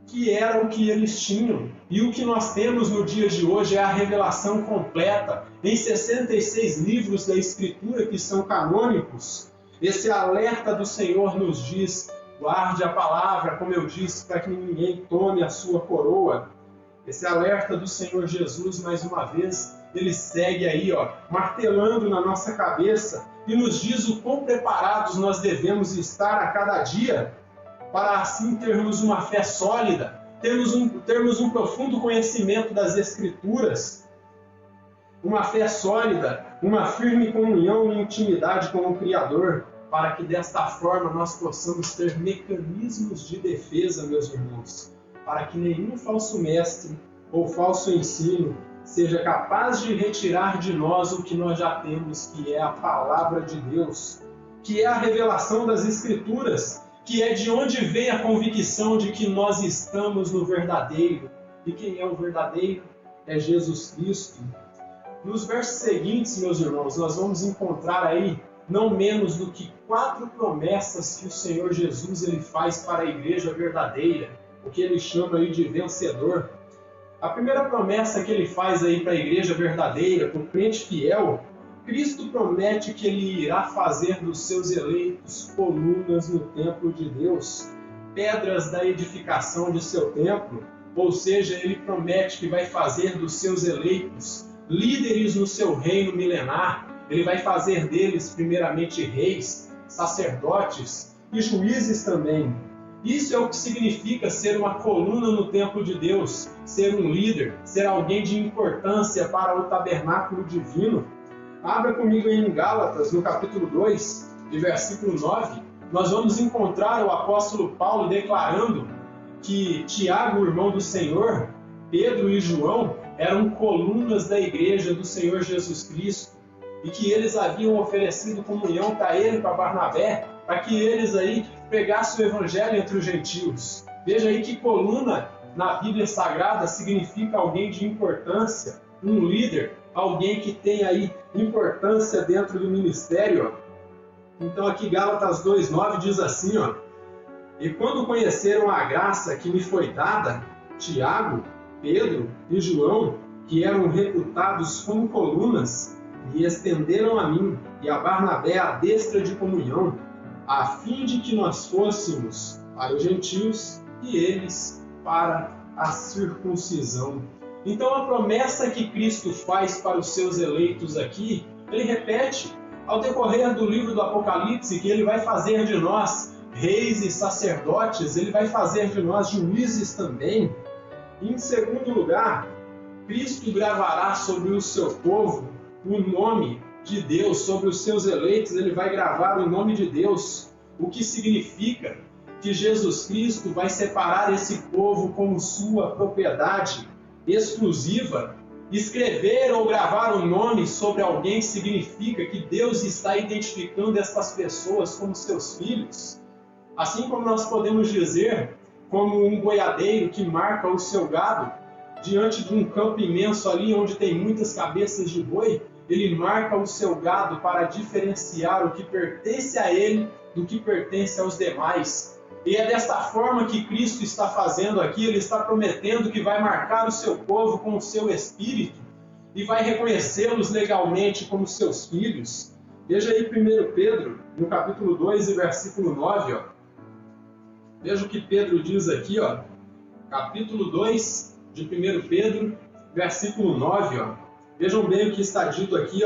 que era o que eles tinham. E o que nós temos no dia de hoje é a revelação completa, em 66 livros da Escritura que são canônicos. Esse alerta do Senhor nos diz: guarde a palavra, como eu disse, para que ninguém tome a sua coroa. Esse alerta do Senhor Jesus, mais uma vez, ele segue aí, martelando na nossa cabeça e nos diz o quão preparados nós devemos estar a cada dia, para assim termos uma fé sólida, termos um profundo conhecimento das Escrituras, uma fé sólida, uma firme comunhão e intimidade com o Criador, para que desta forma nós possamos ter mecanismos de defesa, meus irmãos, para que nenhum falso mestre ou falso ensino seja capaz de retirar de nós o que nós já temos, que é a palavra de Deus, que é a revelação das Escrituras, que é de onde vem a convicção de que nós estamos no verdadeiro. E quem é o verdadeiro? É Jesus Cristo. Nos versos seguintes, meus irmãos, nós vamos encontrar aí não menos do que 4 promessas que o Senhor Jesus ele faz para a igreja verdadeira, o que ele chama aí de vencedor. A primeira promessa que ele faz aí para a igreja verdadeira, para o crente fiel, Cristo promete que ele irá fazer dos seus eleitos colunas no templo de Deus, pedras da edificação de seu templo, ou seja, ele promete que vai fazer dos seus eleitos líderes no seu reino milenar. Ele vai fazer deles primeiramente reis, sacerdotes e juízes também. Isso é o que significa ser uma coluna no templo de Deus, ser um líder, ser alguém de importância para o tabernáculo divino. Abra comigo em Gálatas, no capítulo 2, de versículo 9, nós vamos encontrar o apóstolo Paulo declarando que Tiago, o irmão do Senhor, Pedro e João eram colunas da igreja do Senhor Jesus Cristo e que eles haviam oferecido comunhão para ele e para Barnabé, para que eles aí pregassem o evangelho entre os gentios. Veja aí que coluna na Bíblia Sagrada significa alguém de importância, um líder, alguém que tem aí importância dentro do ministério. Então aqui Gálatas 2:9 diz assim, e quando conheceram a graça que me foi dada, Tiago, Pedro e João, que eram reputados como colunas, me estenderam a mim e a Barnabé a destra de comunhão, a fim de que nós fôssemos para os gentios e eles para a circuncisão. Então a promessa que Cristo faz para os seus eleitos aqui, ele repete ao decorrer do livro do Apocalipse, que ele vai fazer de nós reis e sacerdotes, ele vai fazer de nós juízes também. E, em segundo lugar, Cristo gravará sobre o seu povo o nome de Deus, sobre os seus eleitos, ele vai gravar o nome de Deus, o que significa que Jesus Cristo vai separar esse povo como sua propriedade exclusiva. Escrever ou gravar um nome sobre alguém significa que Deus está identificando essas pessoas como seus filhos. Assim como nós podemos dizer, como um boiadeiro que marca o seu gado diante de um campo imenso ali onde tem muitas cabeças de boi, ele marca o seu gado para diferenciar o que pertence a ele do que pertence aos demais. E é desta forma que Cristo está fazendo aqui, ele está prometendo que vai marcar o seu povo com o seu espírito e vai reconhecê-los legalmente como seus filhos. Veja aí 1 Pedro, no capítulo 2 e versículo 9. Veja o que Pedro diz aqui, capítulo 2 de 1 Pedro, versículo 9. Vejam bem o que está dito aqui.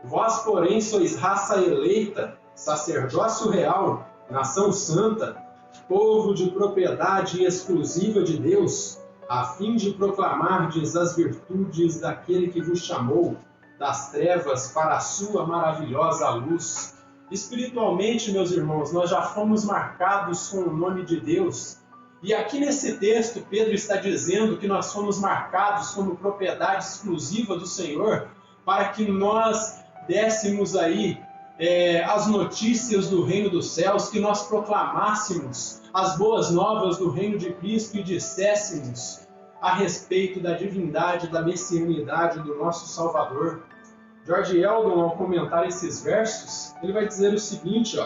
Vós, porém, sois raça eleita, sacerdócio real, nação santa, povo de propriedade exclusiva de Deus, a fim de proclamardes as virtudes daquele que vos chamou das trevas para a sua maravilhosa luz. Espiritualmente, meus irmãos, nós já fomos marcados com o nome de Deus. E aqui nesse texto, Pedro está dizendo que nós fomos marcados como propriedade exclusiva do Senhor, para que nós dessemos aí as notícias do reino dos céus, que nós proclamássemos as boas novas do reino de Cristo e disséssemos a respeito da divindade, da messianidade do nosso Salvador. George Eldon, ao comentar esses versos, ele vai dizer o seguinte,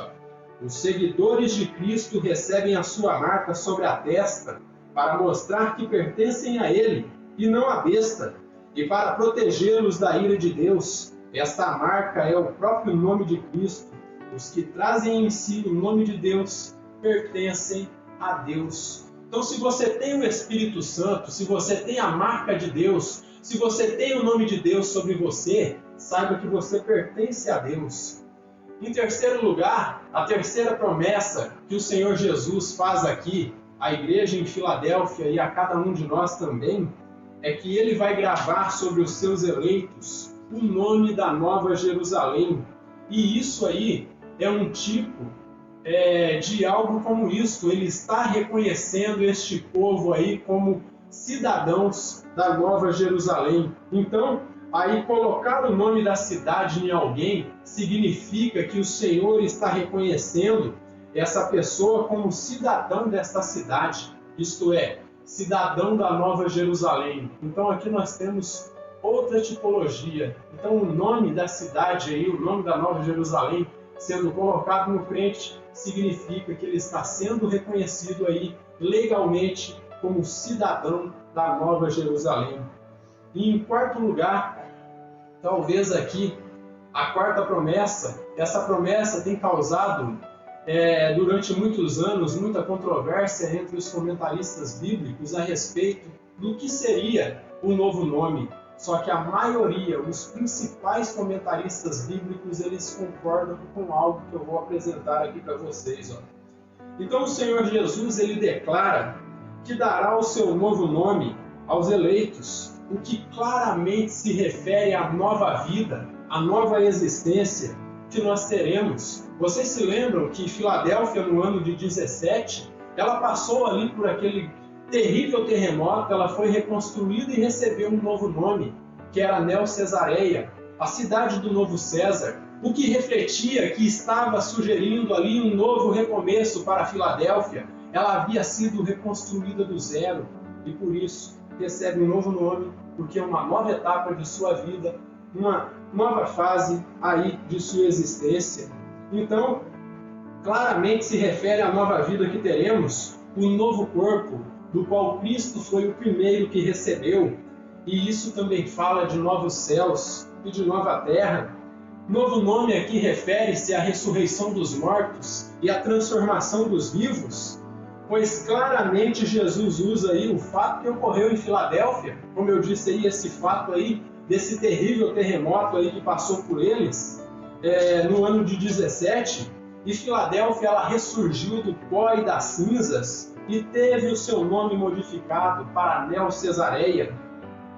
os seguidores de Cristo recebem a sua marca sobre a testa para mostrar que pertencem a Ele e não à besta, e para protegê-los da ira de Deus. Esta marca é o próprio nome de Cristo. Os que trazem em si o nome de Deus pertencem a Deus. Então, se você tem o Espírito Santo, se você tem a marca de Deus, se você tem o nome de Deus sobre você, saiba que você pertence a Deus. Em terceiro lugar, a terceira promessa que o Senhor Jesus faz aqui à igreja em Filadélfia e a cada um de nós também, é que Ele vai gravar sobre os seus eleitos o nome da Nova Jerusalém. E isso aí é um tipo de algo como isso. Ele está reconhecendo este povo aí como cidadãos da Nova Jerusalém. Então, aí colocar o nome da cidade em alguém significa que o Senhor está reconhecendo essa pessoa como cidadão desta cidade, isto é, cidadão da Nova Jerusalém. Então aqui nós temos outra tipologia. Então o nome da cidade aí, o nome da Nova Jerusalém sendo colocado no crente significa que ele está sendo reconhecido aí legalmente como cidadão da Nova Jerusalém. E em quarto lugar, talvez aqui, a quarta promessa, essa promessa tem causado durante muitos anos muita controvérsia entre os comentaristas bíblicos a respeito do que seria o novo nome. Só que a maioria, os principais comentaristas bíblicos, eles concordam com algo que eu vou apresentar aqui para vocês. Então o Senhor Jesus, ele declara que dará o seu novo nome aos eleitos, o que claramente se refere à nova vida, à nova existência que nós teremos. Vocês se lembram que Filadélfia, no ano de 17, ela passou ali por aquele terrível terremoto, ela foi reconstruída e recebeu um novo nome, que era Neo Cesareia, a cidade do novo César, o que refletia que estava sugerindo ali um novo recomeço para Filadélfia. Ela havia sido reconstruída do zero e por isso recebe um novo nome, porque é uma nova etapa de sua vida, uma nova fase aí de sua existência. Então, claramente se refere à nova vida que teremos, um novo corpo, do qual Cristo foi o primeiro que recebeu, e isso também fala de novos céus e de nova terra. Novo nome aqui refere-se à ressurreição dos mortos e à transformação dos vivos, pois claramente Jesus usa aí o fato que ocorreu em Filadélfia, como eu disse aí, esse fato aí, desse terrível terremoto aí que passou por eles, no ano de 17, e Filadélfia ela ressurgiu do pó e das cinzas e teve o seu nome modificado para Neo Cesareia.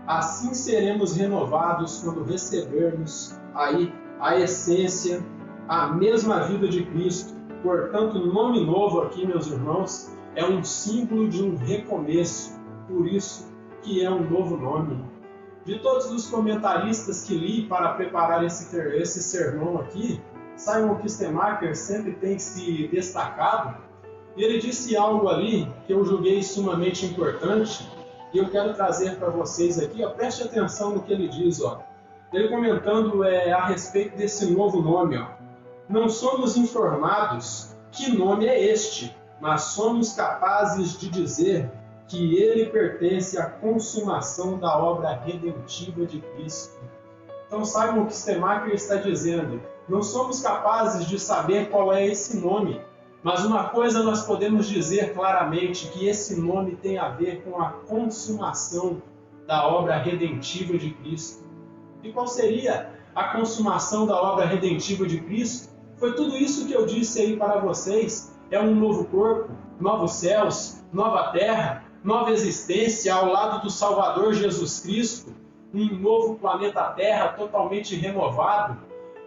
Assim seremos renovados quando recebermos aí a essência, a mesma vida de Cristo. Portanto, o nome novo aqui, meus irmãos, é um símbolo de um recomeço, por isso que é um novo nome. De todos os comentaristas que li para preparar esse sermão aqui, Simon Kistemaker sempre tem se destacado, e ele disse algo ali que eu julguei sumamente importante, e eu quero trazer para vocês aqui, preste atenção no que ele diz, Ele comentando a respeito desse novo nome, Não somos informados que nome é este, mas somos capazes de dizer que ele pertence à consumação da obra redentiva de Cristo. Então Simon Kistemaker está dizendo, não somos capazes de saber qual é esse nome, mas uma coisa nós podemos dizer claramente, que esse nome tem a ver com a consumação da obra redentiva de Cristo. E qual seria a consumação da obra redentiva de Cristo? Foi tudo isso que eu disse aí para vocês. É um novo corpo, novos céus, nova terra, nova existência ao lado do Salvador Jesus Cristo, um novo planeta Terra totalmente renovado.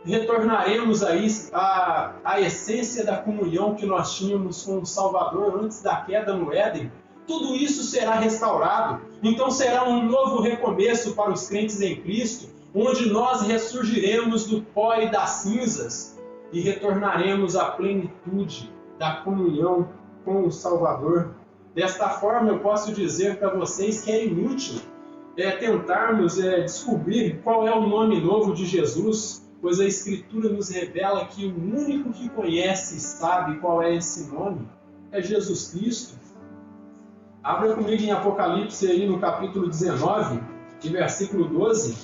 Retornaremos aí à essência da comunhão que nós tínhamos com o Salvador antes da queda no Éden. Tudo isso será restaurado. Então será um novo recomeço para os crentes em Cristo, onde nós ressurgiremos do pó e das cinzas e retornaremos à plenitude da comunhão com o Salvador. Desta forma, eu posso dizer para vocês que é inútil tentarmos descobrir qual é o nome novo de Jesus, pois a Escritura nos revela que o único que conhece e sabe qual é esse nome é Jesus Cristo. Abra comigo em Apocalipse, aí no capítulo 19, e versículo 12.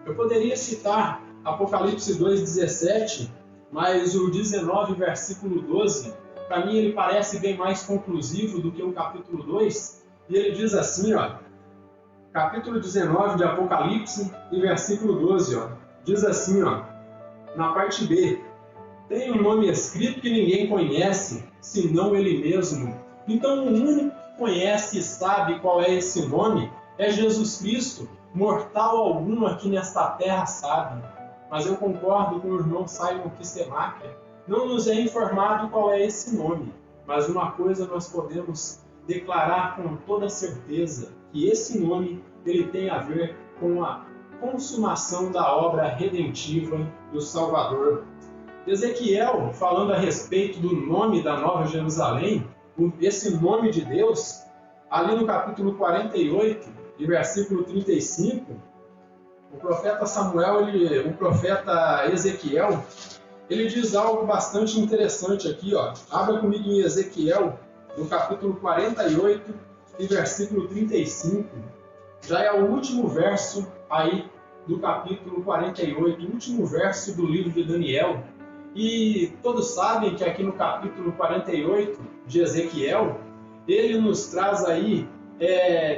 Eu poderia citar Apocalipse 2,17, mas o 19, versículo 12, para mim ele parece bem mais conclusivo do que o capítulo 2. E ele diz assim, capítulo 19 de Apocalipse, e versículo 12, diz assim, na parte B: tem um nome escrito que ninguém conhece, senão ele mesmo. Então o único que conhece e sabe qual é esse nome é Jesus Cristo. Mortal algum aqui nesta terra sabe. Mas eu concordo com o irmão Simon Kistemacher. Não nos é informado qual é esse nome, mas uma coisa nós podemos declarar com toda certeza, que esse nome ele tem a ver com a consumação da obra redentiva do Salvador. Ezequiel, falando a respeito do nome da Nova Jerusalém, esse nome de Deus, ali no capítulo 48, e versículo 35, o profeta o profeta Ezequiel, ele diz algo bastante interessante aqui, Abra comigo em Ezequiel, no capítulo 48 e versículo 35. Já é o último verso aí do capítulo 48, o último verso do livro de Daniel. E todos sabem que aqui no capítulo 48 de Ezequiel, ele nos traz aí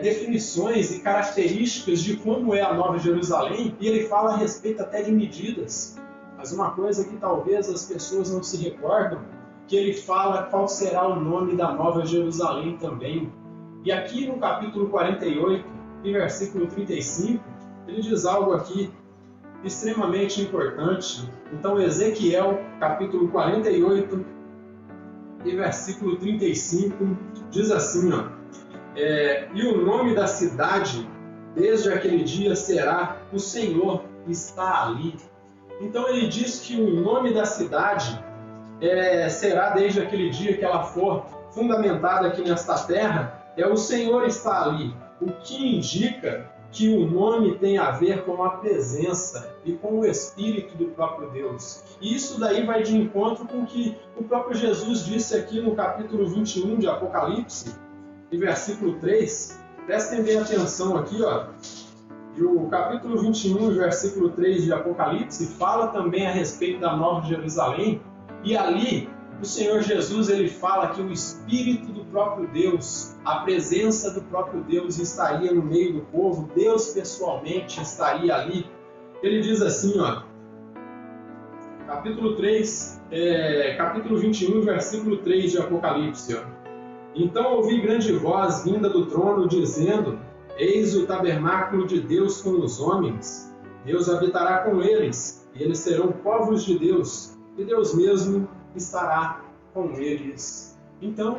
definições e características de como é a Nova Jerusalém, e ele fala a respeito até de medidas. Mas uma coisa que talvez as pessoas não se recordam, que ele fala qual será o nome da Nova Jerusalém também. E aqui no capítulo 48, e versículo 35, ele diz algo aqui extremamente importante. Então, Ezequiel, capítulo 48, e versículo 35, diz assim, e o nome da cidade, desde aquele dia, será: o Senhor está ali. Então ele diz que o nome da cidade será, desde aquele dia que ela for fundamentada aqui nesta terra, o Senhor está ali, o que indica que o nome tem a ver com a presença e com o Espírito do próprio Deus. E isso daí vai de encontro com o que o próprio Jesus disse aqui no capítulo 21 de Apocalipse, e versículo 3. Prestem bem atenção aqui, E o capítulo 21, versículo 3 de Apocalipse, fala também a respeito da Nova Jerusalém, e ali o Senhor Jesus ele fala que o Espírito do próprio Deus, a presença do próprio Deus estaria no meio do povo, Deus pessoalmente estaria ali. Ele diz assim, capítulo 21, versículo 3 de Apocalipse, Então ouvi grande voz vinda do trono, dizendo: eis o tabernáculo de Deus com os homens. Deus habitará com eles, e eles serão povos de Deus, e Deus mesmo estará com eles. Então,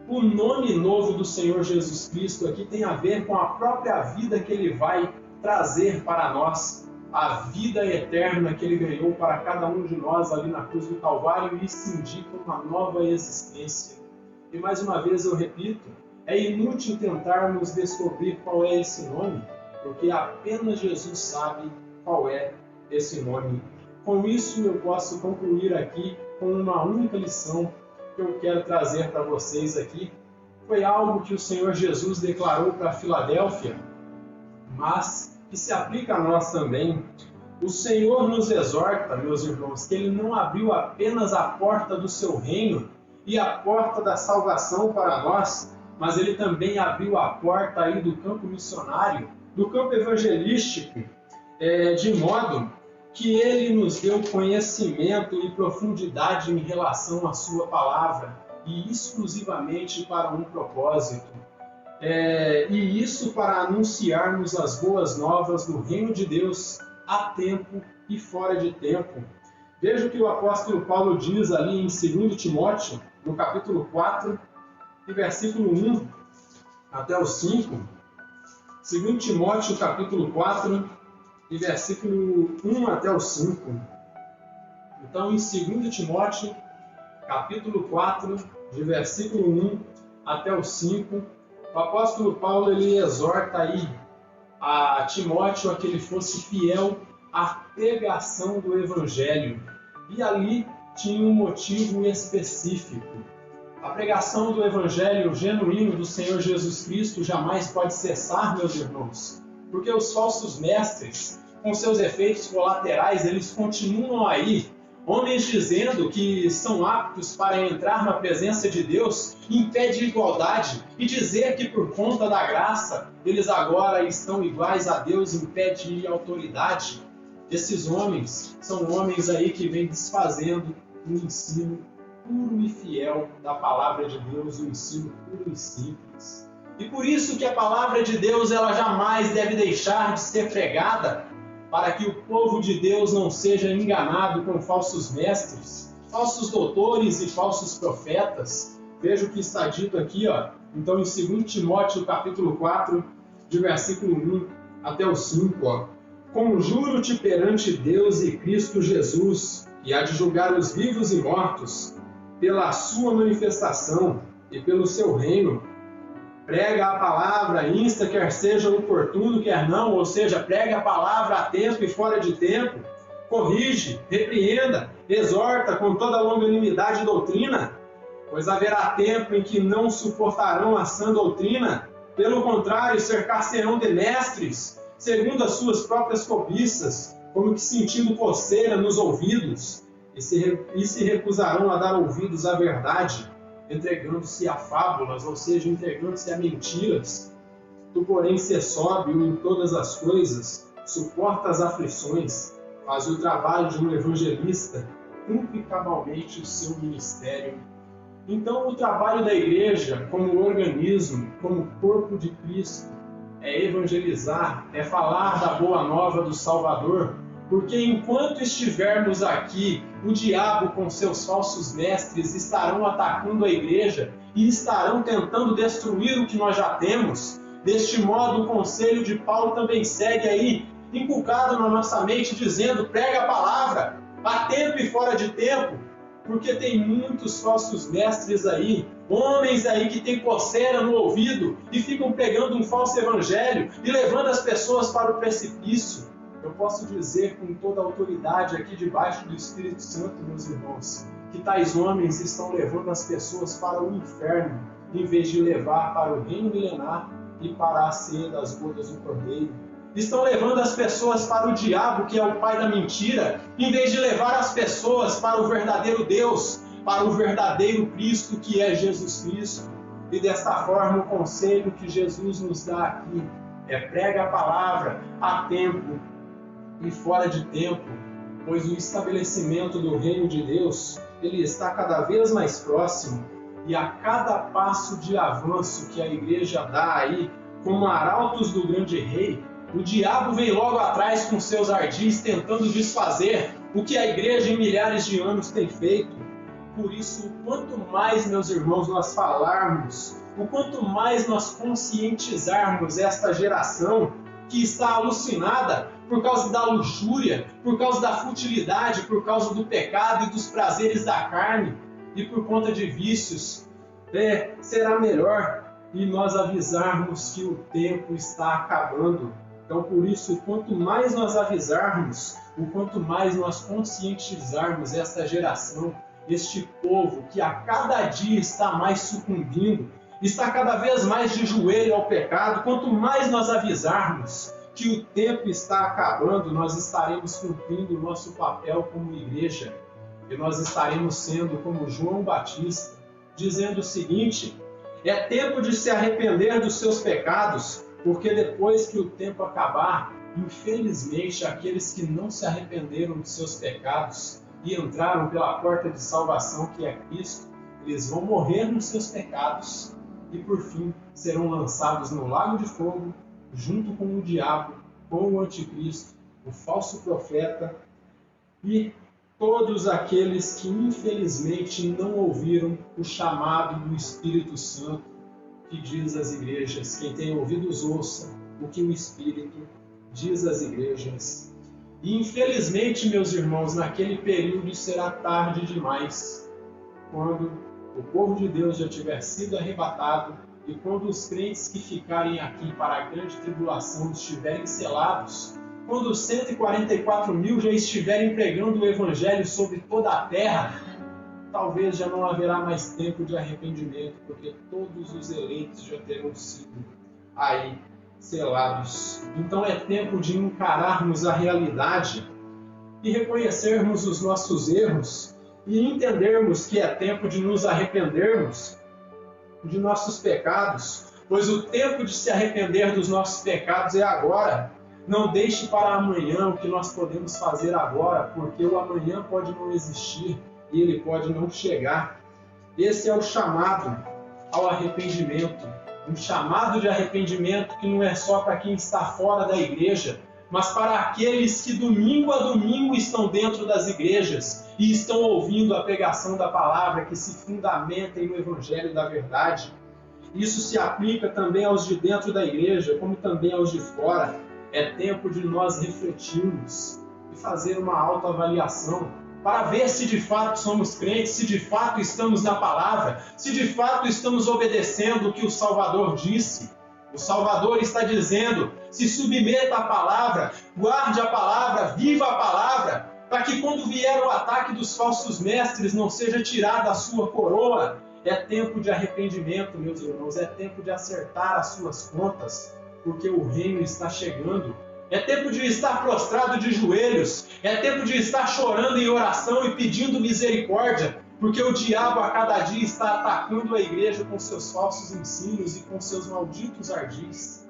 o nome novo do Senhor Jesus Cristo aqui tem a ver com a própria vida que Ele vai trazer para nós, a vida eterna que Ele ganhou para cada um de nós ali na cruz do Calvário, e isso indica uma nova existência. E mais uma vez eu repito, é inútil tentarmos descobrir qual é esse nome, porque apenas Jesus sabe qual é esse nome. Com isso eu posso concluir aqui com uma única lição que eu quero trazer para vocês aqui. Foi algo que o Senhor Jesus declarou para Filadélfia, mas que se aplica a nós também. O Senhor nos exorta, meus irmãos, que Ele não abriu apenas a porta do seu reino e a porta da salvação para nós, mas Ele também abriu a porta aí do campo missionário, do campo evangelístico, de modo que Ele nos deu conhecimento e profundidade em relação à Sua palavra, e exclusivamente para um propósito. E isso para anunciarmos as boas novas do reino de Deus a tempo e fora de tempo. Veja o que o apóstolo Paulo diz ali em 2 Timóteo, no capítulo 4, e versículo 1 até o 5. 2 Timóteo, capítulo 4, e versículo 1 até o 5. Então, em 2 Timóteo, capítulo 4, de versículo 1 até o 5, o apóstolo Paulo ele exorta aí a Timóteo a que ele fosse fiel à pregação do Evangelho. E ali tinha um motivo específico. A pregação do Evangelho genuíno do Senhor Jesus Cristo jamais pode cessar, meus irmãos, porque os falsos mestres, com seus efeitos colaterais, eles continuam aí. Homens dizendo que são aptos para entrar na presença de Deus em pé de igualdade e dizer que por conta da graça eles agora estão iguais a Deus em pé de autoridade. Esses homens são homens aí que vêm desfazendo o ensino puro e fiel da palavra de Deus, o ensino puro e simples. E por isso que a palavra de Deus ela jamais deve deixar de ser pregada, para que o povo de Deus não seja enganado com falsos mestres, falsos doutores e falsos profetas. Veja o que está dito aqui, então em 2 Timóteo capítulo 4, de versículo 1 até o 5. Conjuro-te perante Deus e Cristo Jesus, que há de julgar os vivos e mortos, pela sua manifestação e pelo seu reino. Prega a palavra, insta, quer seja oportuno, quer não, ou seja, prega a palavra a tempo e fora de tempo, corrige, repreenda, exorta com toda longanimidade e doutrina, pois haverá tempo em que não suportarão a sã doutrina, pelo contrário, cercar-se-ão de mestres, segundo as suas próprias cobiças, como que sentindo coceira nos ouvidos, e se recusarão a dar ouvidos à verdade, entregando-se a fábulas, ou seja, entregando-se a mentiras. Tu, porém, se sóbrio em todas as coisas, suporta as aflições, faz o trabalho de um evangelista, cumpre cabalmente o seu ministério. Então, o trabalho da igreja, como organismo, como corpo de Cristo, é evangelizar, é falar da boa nova do Salvador, porque enquanto estivermos aqui, o diabo com seus falsos mestres estarão atacando a igreja e estarão tentando destruir o que nós já temos. Deste modo, o conselho de Paulo também segue aí, inculcado na nossa mente, dizendo: prega a palavra, a tempo e fora de tempo, porque tem muitos falsos mestres aí, homens aí que têm coceira no ouvido e ficam pregando um falso evangelho e levando as pessoas para o precipício. Eu posso dizer com toda a autoridade aqui debaixo do Espírito Santo, meus irmãos, que tais homens estão levando as pessoas para o inferno, em vez de levar para o reino milenar e para a ceia das bodas do Cordeiro. Estão levando as pessoas para o diabo, que é o pai da mentira, em vez de levar as pessoas para o verdadeiro Deus, para o verdadeiro Cristo, que é Jesus Cristo. E desta forma, o conselho que Jesus nos dá aqui é: prega a palavra a tempo e fora de tempo, pois o estabelecimento do reino de Deus ele está cada vez mais próximo, e a cada passo de avanço que a igreja dá aí, como arautos do grande rei, o diabo vem logo atrás com seus ardis tentando desfazer o que a igreja em milhares de anos tem feito. Por isso, quanto mais, meus irmãos, nós falarmos, o quanto mais nós conscientizarmos esta geração que está alucinada por causa da luxúria, por causa da futilidade, por causa do pecado e dos prazeres da carne e por conta de vícios, será melhor e nós avisarmos que o tempo está acabando. Então, por isso, quanto mais nós avisarmos, o quanto mais nós conscientizarmos esta geração, este povo que a cada dia está mais sucumbindo, está cada vez mais de joelho ao pecado, quanto mais nós avisarmos que o tempo está acabando, nós estaremos cumprindo o nosso papel como igreja. E nós estaremos sendo como João Batista, dizendo o seguinte: é tempo de se arrepender dos seus pecados, porque depois que o tempo acabar, Infelizmente, aqueles que não se arrependeram de seus pecados e entraram pela porta de salvação que é Cristo, eles vão morrer nos seus pecados e, por fim, serão lançados no lago de fogo, junto com o diabo, com o anticristo, o falso profeta e todos aqueles que, infelizmente, não ouviram o chamado do Espírito Santo, que diz às igrejas: quem tem ouvidos ouça o que o Espírito diz às igrejas. E, infelizmente, meus irmãos, naquele período será tarde demais, quando o povo de Deus já tiver sido arrebatado e quando os crentes que ficarem aqui para a grande tribulação estiverem selados, quando os 144 mil já estiverem pregando o Evangelho sobre toda a terra, talvez já não haverá mais tempo de arrependimento, porque todos os eleitos já terão sido aí selados. Então é tempo de encararmos a realidade e reconhecermos os nossos erros e entendermos que é tempo de nos arrependermos de nossos pecados, pois o tempo de se arrepender dos nossos pecados é agora. Não deixe para amanhã o que nós podemos fazer agora, porque o amanhã pode não existir e ele pode não chegar. Esse é o chamado ao arrependimento. Um chamado de arrependimento que não é só para quem está fora da igreja, mas para aqueles que domingo a domingo estão dentro das igrejas e estão ouvindo a pregação da palavra que se fundamentem no Evangelho da verdade. Isso se aplica também aos de dentro da igreja, como também aos de fora. É tempo de nós refletirmos e fazer uma autoavaliação para ver se de fato somos crentes, se de fato estamos na palavra, se de fato estamos obedecendo o que o Salvador disse. O Salvador está dizendo: se submeta à palavra, guarde a palavra, viva a palavra, para que quando vier o ataque dos falsos mestres não seja tirada a sua coroa. É tempo de arrependimento, meus irmãos, é tempo de acertar as suas contas, porque o reino está chegando. É tempo de estar prostrado de joelhos, é tempo de estar chorando em oração e pedindo misericórdia, porque o diabo a cada dia está atacando a igreja com seus falsos ensinos e com seus malditos ardis.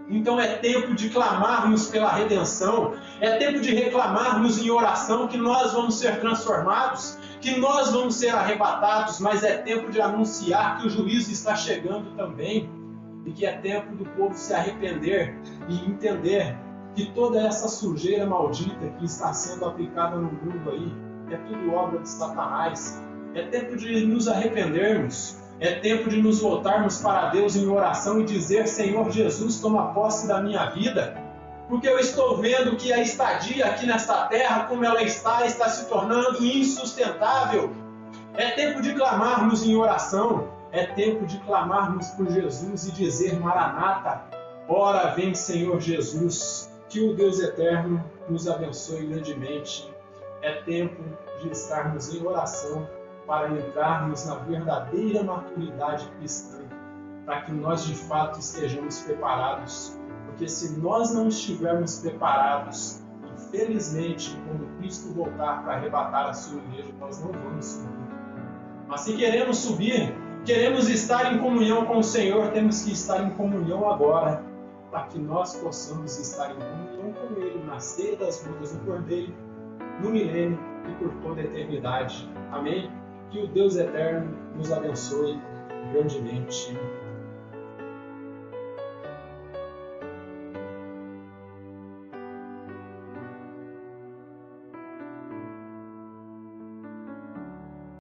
Então é tempo de clamarmos pela redenção, é tempo de reclamarmos em oração que nós vamos ser transformados, que nós vamos ser arrebatados, mas é tempo de anunciar que o juízo está chegando também e que é tempo do povo se arrepender e entender que toda essa sujeira maldita que está sendo aplicada no mundo aí é tudo obra de Satanás. É tempo de nos arrependermos. É tempo de nos voltarmos para Deus em oração e dizer: Senhor Jesus, toma posse da minha vida, porque eu estou vendo que a estadia aqui nesta terra, como ela está se tornando insustentável. É tempo de clamarmos em oração. É tempo de clamarmos por Jesus e dizer: Maranata, ora vem Senhor Jesus. Que o Deus eterno nos abençoe grandemente. É tempo de estarmos em oração para entrarmos na verdadeira maturidade cristã, para que nós de fato estejamos preparados. Porque se nós não estivermos preparados, infelizmente, quando Cristo voltar para arrebatar a sua igreja, nós não vamos subir. Mas se queremos subir, queremos estar em comunhão com o Senhor, temos que estar em comunhão agora, para que nós possamos estar em comunhão com Ele na ceia das bodas do Cordeiro, no milênio e por toda a eternidade. Amém? Que o Deus eterno nos abençoe grandemente.